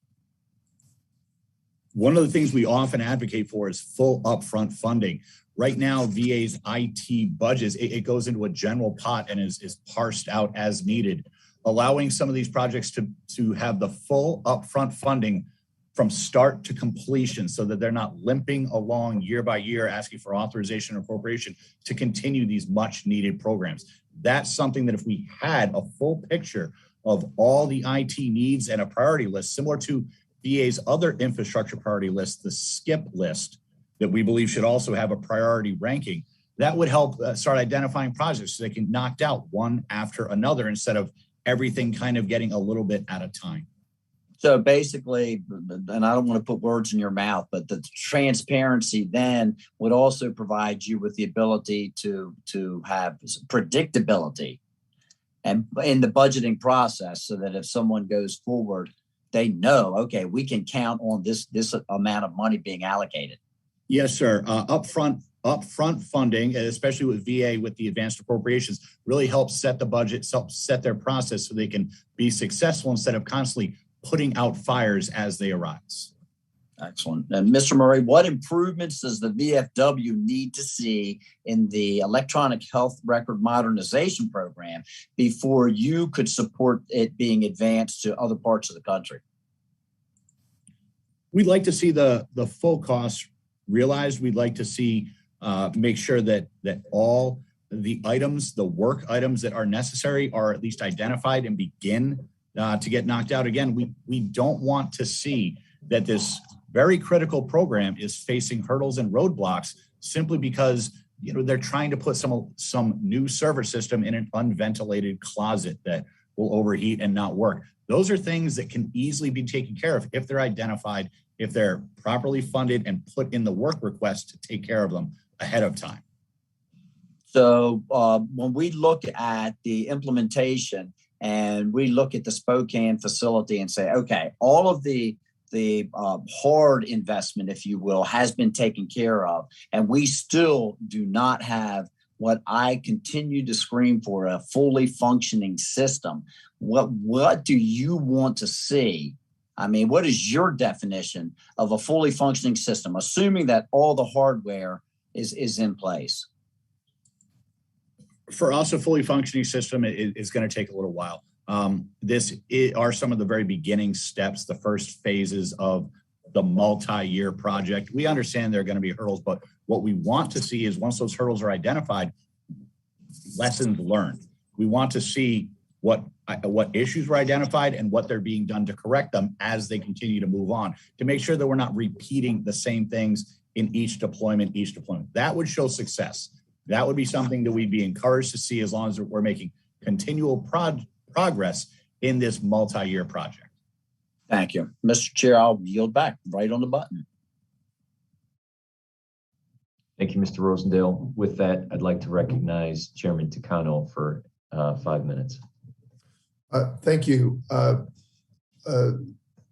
One of the things we often advocate for is full upfront funding. Right now, VA's IT budgets, it goes into a general pot and is parsed out as needed. Allowing some of these projects to have the full upfront funding from start to completion so that they're not limping along year by year asking for authorization or appropriation to continue these much needed programs. That's something that if we had a full picture of all the IT needs and a priority list, similar to VA's other infrastructure priority list, the SCIP list, that we believe should also have a priority ranking, that would help start identifying projects so they can knock out one after another instead of everything kind of getting a little bit at a time. So basically, and I don't want to put words in your mouth, but the transparency then would also provide you with the ability to have predictability and in the budgeting process so that if someone goes forward, they know, okay, we can count on this amount of money being allocated. Yes, sir. Upfront funding, especially with VA with the advanced appropriations, really helps set the budget, helps set their process so they can be successful instead of constantly putting out fires as they arise. Excellent. And Mr. Murray, what improvements does the VFW need to see in the electronic health record modernization program before you could support it being advanced to other parts of the country? We'd like to see the full costs realized. We'd like to see make sure that all the items, the work items that are necessary are at least identified and begin to get knocked out. Again, we don't want to see that this very critical program is facing hurdles and roadblocks simply because they're trying to put some new server system in an unventilated closet that will overheat and not work. Those are things that can easily be taken care of if they're identified, if they're properly funded and put in the work request to take care of them ahead of time. So when we look at the implementation and we look at the Spokane facility and say, okay, all of the hard investment, if you will, has been taken care of, and we still do not have what I continue to scream for, a fully functioning system. What do you want to see? I mean, what is your definition of a fully functioning system, assuming that all the hardware is in place? For us, a fully functioning system is going to take a little while. This are some of the very beginning steps, the first phases of the multi-year project. We understand there are going to be hurdles, but what we want to see is once those hurdles are identified, lessons learned. We want to see what issues were identified and what they're being done to correct them as they continue to move on, to make sure that we're not repeating the same things in each deployment. That would show success. That would be something that we'd be encouraged to see as long as we're making continual progress in this multi-year project. Thank you. Mr. Chair, I'll yield back right on the button. Thank you, Mr. Rosendale. With that, I'd like to recognize Chairman Takano for 5 minutes. Thank you.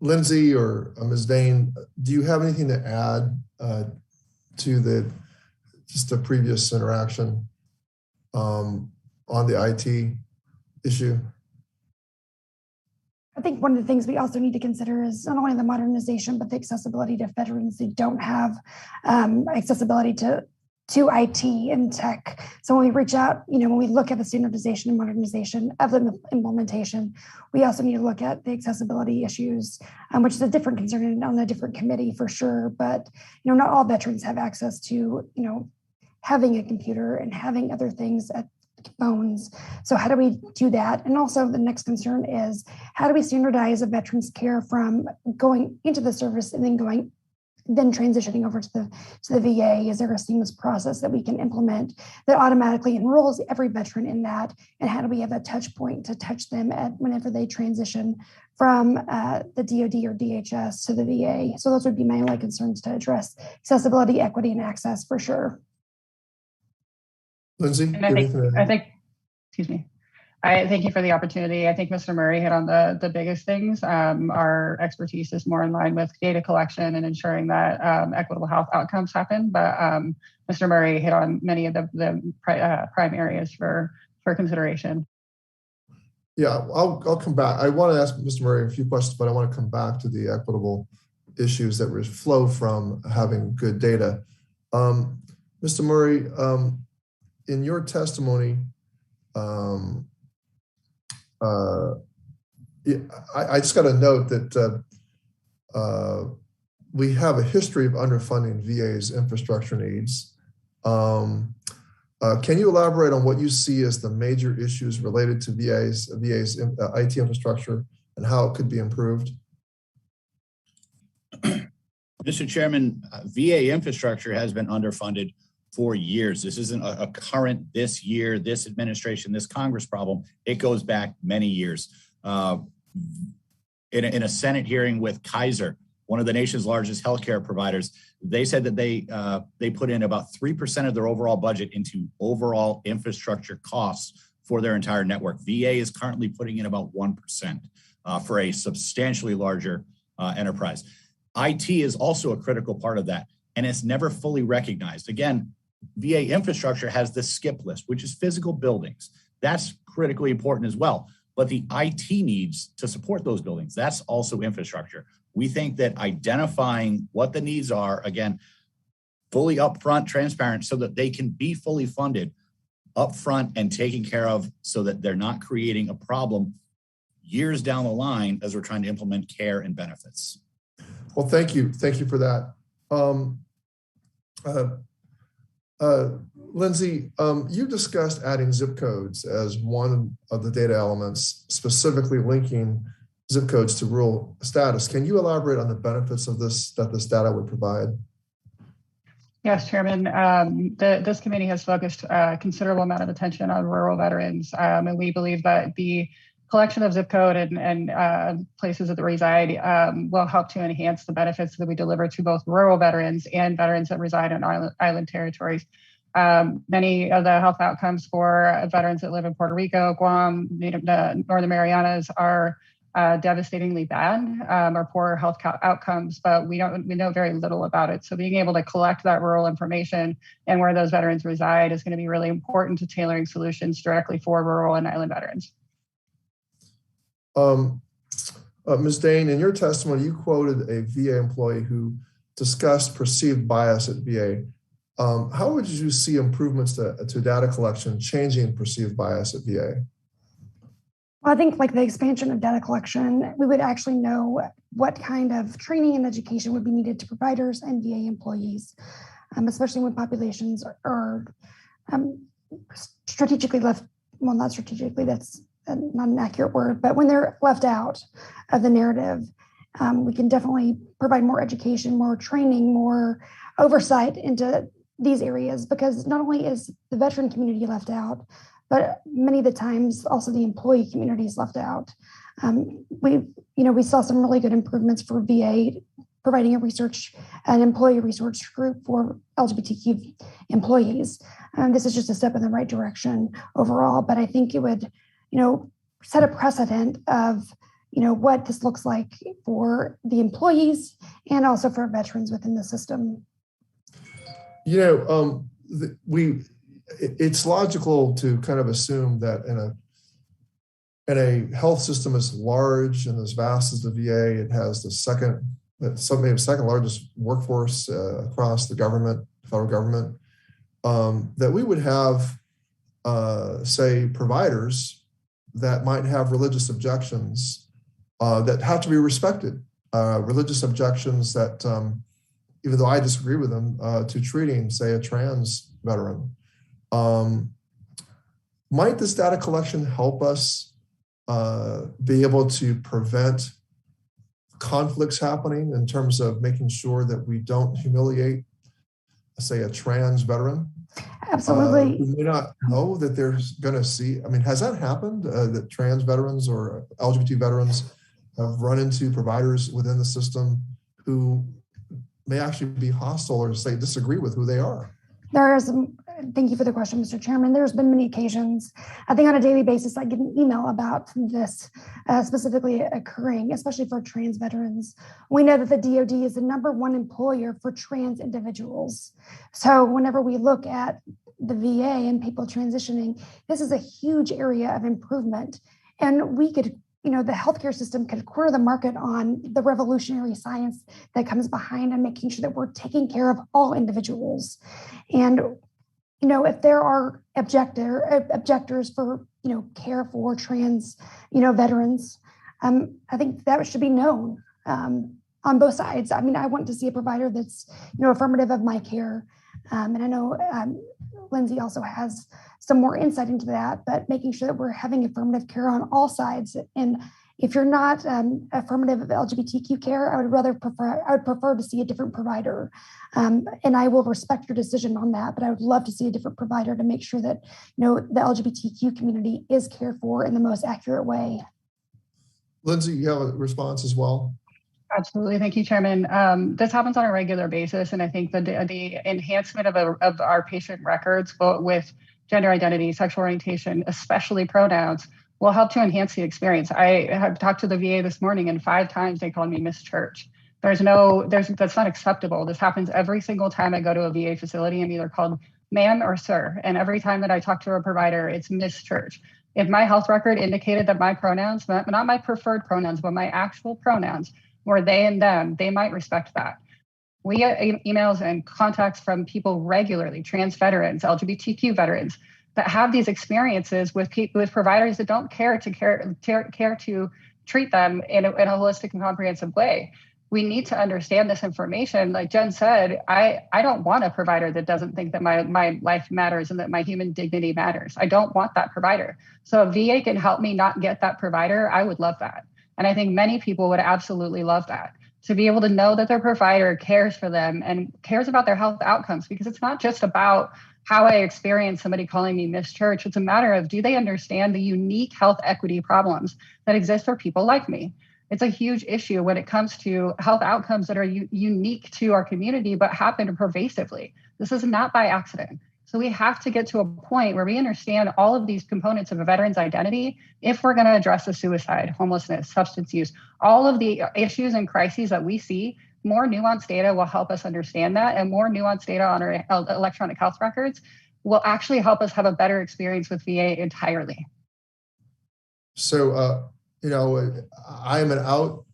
Lindsay or Ms. Dain, do you have anything to add to the previous interaction on the IT issue? I think one of the things we also need to consider is not only the modernization, but the accessibility to veterans who don't have accessibility to IT and tech. So when we reach out, when we look at the standardization and modernization of the implementation, we also need to look at the accessibility issues, which is a different concern on a different committee for sure. But not all veterans have access to having a computer and having other things at phones. So how do we do that? And also the next concern is how do we standardize a veteran's care from going into the service and then transitioning over to the VA? Is there a seamless process that we can implement that automatically enrolls every veteran in that? And how do we have a touch point to touch them at whenever they transition from the DoD or DHS to the VA? So those would be my only concerns to address accessibility, equity, and access for sure. Lindsay? And I thank you for the opportunity. I think Mr. Murray hit on the biggest things. Our expertise is more in line with data collection and ensuring that equitable health outcomes happen. But Mr. Murray hit on many of the prime areas for consideration. Yeah, I'll come back. I want to ask Mr. Murray a few questions, but I want to come back to the equitable issues that flow from having good data. Mr. Murray, in your testimony, I just got to note that we have a history of underfunding VA's infrastructure needs. Can you elaborate on what you see as the major issues related to VA's IT infrastructure and how it could be improved? Mr. Chairman, VA infrastructure has been underfunded for years. This isn't a current, this year, this administration, this Congress problem. It goes back many years. In a Senate hearing with Kaiser, one of the nation's largest healthcare providers, they said that they put in about 3% of their overall budget into overall infrastructure costs for their entire network. VA is currently putting in about 1% for a substantially larger enterprise. IT is also a critical part of that, and it's never fully recognized. Again, VA infrastructure has the skip list, which is physical buildings. That's critically important as well. But the IT needs to support those buildings, that's also infrastructure. We think that identifying what the needs are, again, fully upfront, transparent, so that they can be fully funded upfront and taken care of so that they're not creating a problem years down the line as we're trying to implement care and benefits. Well, thank you. Thank you for that. Lindsay, you discussed adding zip codes as one of the data elements, specifically linking zip codes to rural status. Can you elaborate on the benefits of this that this data would provide? Yes, Chairman. This committee has focused a considerable amount of attention on rural veterans, and we believe that the collection of zip code and places that they reside will help to enhance the benefits that we deliver to both rural veterans and veterans that reside in island territories. Many of the health outcomes for veterans that live in Puerto Rico, Guam, Northern Marianas are devastatingly bad or poor health outcomes, but we know very little about it. So being able to collect that rural information and where those veterans reside is going to be really important to tailoring solutions directly for rural and island veterans. Ms. Dain, in your testimony, you quoted a VA employee who discussed perceived bias at VA. How would you see improvements to data collection changing perceived bias at VA? Well, I think like the expansion of data collection, we would actually know what kind of training and education would be needed to providers and VA employees, especially when populations are strategically left, well, not strategically, that's not an accurate word, but when they're left out of the narrative, we can definitely provide more education, more training, more oversight into these areas, because not only is the veteran community left out, but many of the times also the employee community is left out. We saw some really good improvements for VA providing an employee resource group for LGBTQ employees. This is just a step in the right direction overall, but I think it would, set a precedent of, what this looks like for the employees and also for veterans within the system. It's logical to kind of assume that in a health system as large and as vast as the VA, it has the second largest workforce across the government, federal government, that we would have, say, providers that might have religious objections that have to be respected, religious objections that, even though I disagree with them, to treating, say, a trans veteran. Might this data collection help us be able to prevent conflicts happening in terms of making sure that we don't humiliate, say, a trans veteran? Absolutely. Who may not know that they're going to see. I mean, has that happened, that trans veterans or LGBT veterans have run into providers within the system who may actually be hostile or say disagree with who they are? Thank you for the question, Mr. Chairman. There's been many occasions, I think on a daily basis, I get an email about this specifically occurring, especially for trans veterans. We know that the DoD is the #1 employer for trans individuals. So whenever we look at the VA and people transitioning, this is a huge area of improvement. And we could, the healthcare system could corner the market on the revolutionary science that comes behind and making sure that we're taking care of all individuals. And if there are objectors for, care for trans, veterans, I think that should be known on both sides. I mean, I want to see a provider that's, affirmative of my care. And I know Lindsay also has some more insight into that, but making sure that we're having affirmative care on all sides. And if you're not affirmative of LGBTQ care, I would prefer to see a different provider. And I will respect your decision on that, but I would love to see a different provider to make sure that, the LGBTQ community is cared for in the most accurate way. Lindsay, you have a response as well? Absolutely. Thank you, Chairman. This happens on a regular basis, and I think the enhancement of our patient records, both with gender identity, sexual orientation, especially pronouns, will help to enhance the experience. I have talked to the VA this morning, and 5 times they called me Miss Church. That's not acceptable. This happens every single time I go to a VA facility. I'm either called ma'am or sir, and every time that I talk to a provider, it's Miss Church. If my health record indicated that my pronouns, not my preferred pronouns, but my actual pronouns, or they and them, they might respect that. We get emails and contacts from people regularly, trans veterans, LGBTQ veterans, that have these experiences with people, with providers that don't care to treat them in a holistic and comprehensive way. We need to understand this information. Like Jen said, I don't want a provider that doesn't think that my life matters and that my human dignity matters. I don't want that provider. So if VA can help me not get that provider, I would love that. And I think many people would absolutely love that, to be able to know that their provider cares for them and cares about their health outcomes, because it's not just about how I experience somebody calling me Miss Church. It's a matter of, do they understand the unique health equity problems that exist for people like me? It's a huge issue when it comes to health outcomes that are unique to our community, but happen pervasively. This is not by accident. So we have to get to a point where we understand all of these components of a veteran's identity if we're going to address the suicide, homelessness, substance use, all of the issues and crises that we see. More nuanced data will help us understand that, and more nuanced data on our electronic health records will actually help us have a better experience with VA entirely. So, I'm an out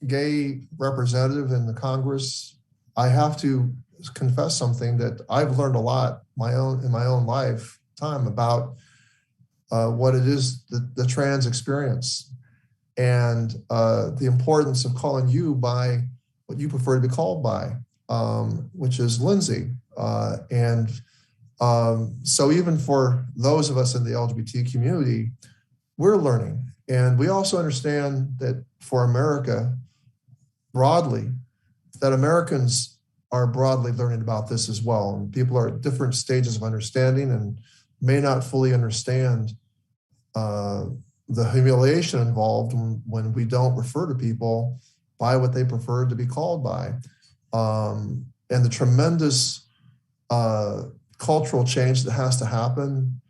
gay representative in the Congress. I have to confess something that I've learned a lot in my own lifetime about what it is, the trans experience, and the importance of calling you by what you prefer to be called by, which is Lindsay. So even for those of us in the LGBT community, we're learning. And we also understand that for America broadly, that Americans are broadly learning about this as well. And people are at different stages of understanding and may not fully understand the humiliation involved when we don't refer to people by what they prefer to be called by. And the tremendous cultural change that has to happen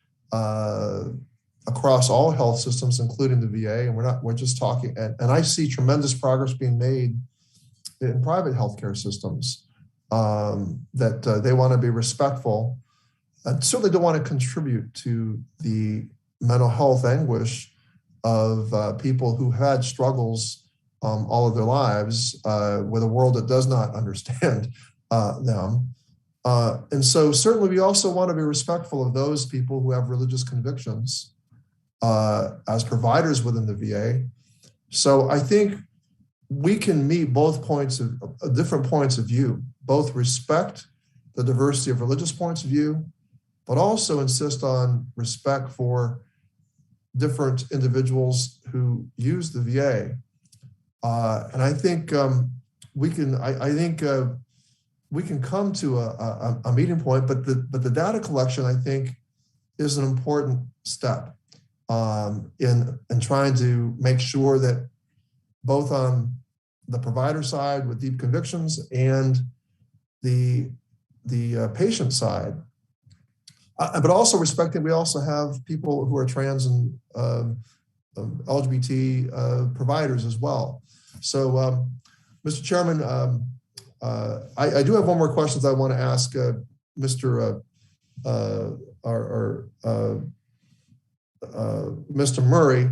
across all health systems, including the VA. And we're just talking, and I see tremendous progress being made in private healthcare systems. That they want to be respectful and certainly don't want to contribute to the mental health anguish of people who had struggles all of their lives with a world that does not understand them. And so certainly we also want to be respectful of those people who have religious convictions as providers within the VA. So I think we can meet both different points of view, both respect the diversity of religious points of view, but also insist on respect for different individuals who use the VA. And I think we can come to a meeting point, but the data collection, I think, is an important step in trying to make sure that both on the provider side with deep convictions and the patient side, but also respecting we also have people who are trans and LGBT providers as well. So, Mr. Chairman, I do have one more question that I want to ask Mr. Murray.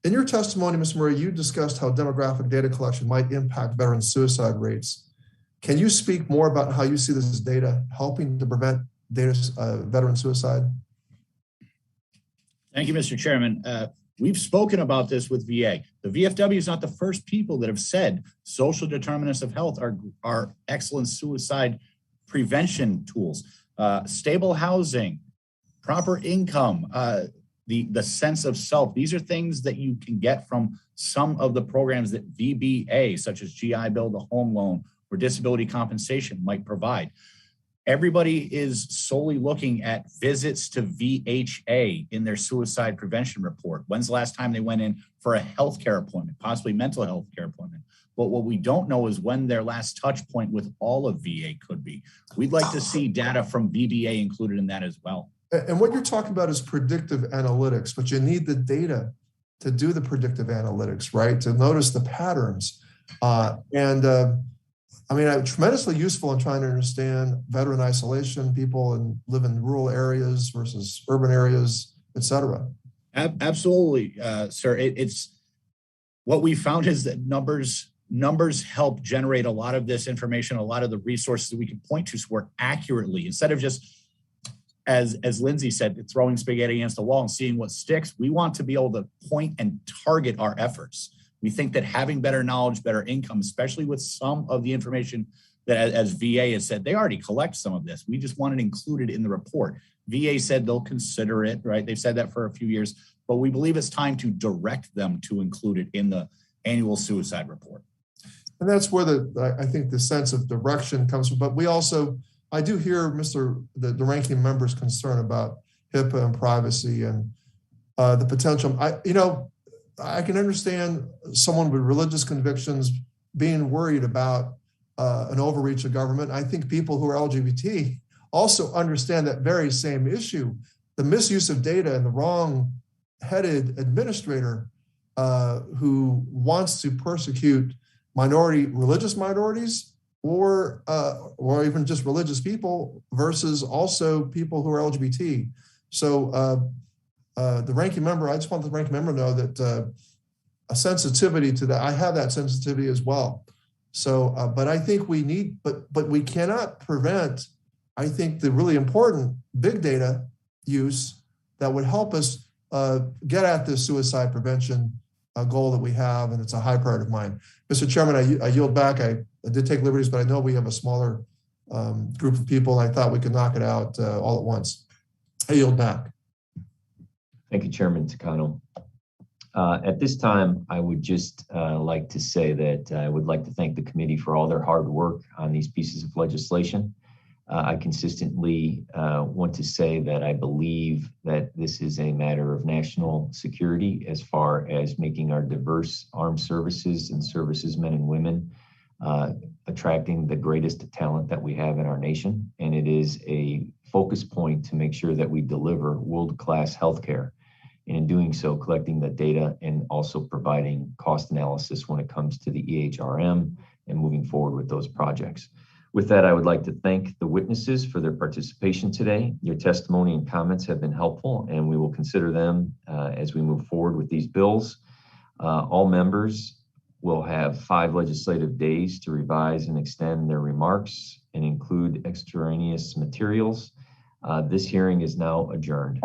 In your testimony, Mr. Murray, you discussed how demographic data collection might impact veteran suicide rates. Can you speak more about how you see this data helping to prevent veteran suicide? Thank you, Mr. Chairman. We've spoken about this with VA. The VFW is not the first people that have said social determinants of health are excellent suicide prevention tools. Stable housing, proper income, the sense of self. These are things that you can get from some of the programs that VBA, such as GI Bill, the home loan, or disability compensation might provide. Everybody is solely looking at visits to VHA in their suicide prevention report. When's the last time they went in for a healthcare appointment, possibly mental health care appointment? But what we don't know is when their last touch point with all of VA could be. We'd like to see data from VBA included in that as well. And what you're talking about is predictive analytics, but you need the data to do the predictive analytics, right? To notice the patterns. Tremendously useful in trying to understand veteran isolation, people and live in rural areas versus urban areas, et cetera. Absolutely, sir. what we found is that numbers help generate a lot of this information, a lot of the resources that we can point to so we're accurately, instead of just, as Lindsay said, throwing spaghetti against the wall and seeing what sticks. We want to be able to point and target our efforts. We think that having better knowledge, better income, especially with some of the information that, as VA has said, they already collect some of this. We just want it included in the report. VA said they'll consider it, right? They've said that for a few years, but we believe it's time to direct them to include it in the annual suicide report. And that's where I think the sense of direction comes from. But we also, I do hear the ranking member's concern about HIPAA and privacy and the potential. I can understand someone with religious convictions being worried about an overreach of government. I think people who are LGBT also understand that very same issue. The misuse of data and the wrong-headed administrator who wants to persecute religious minorities or even just religious people versus also people who are LGBT. So the ranking member, I just want the ranking member to know that a sensitivity to that, I have that sensitivity as well. So, but I think we need, but we cannot prevent, I think, the really important big data use that would help us get at this suicide prevention goal that we have, and it's a high priority of mine. Mr. Chairman, I yield back. I did take liberties, but I know we have a smaller group of people. I thought we could knock it out all at once. I yield back. Thank you, Chairman Takano. At this time, I would just like to say that I would like to thank the committee for all their hard work on these pieces of legislation. I consistently want to say that I believe that this is a matter of national security as far as making our diverse armed services and services men and women attracting the greatest talent that we have in our nation. And it is a focus point to make sure that we deliver world-class healthcare. And in doing so, collecting the data and also providing cost analysis when it comes to the EHRM and moving forward with those projects. With that, I would like to thank the witnesses for their participation today. Your testimony and comments have been helpful, and we will consider them as we move forward with these bills. All members will have 5 legislative days to revise and extend their remarks and include extraneous materials. This hearing is now adjourned.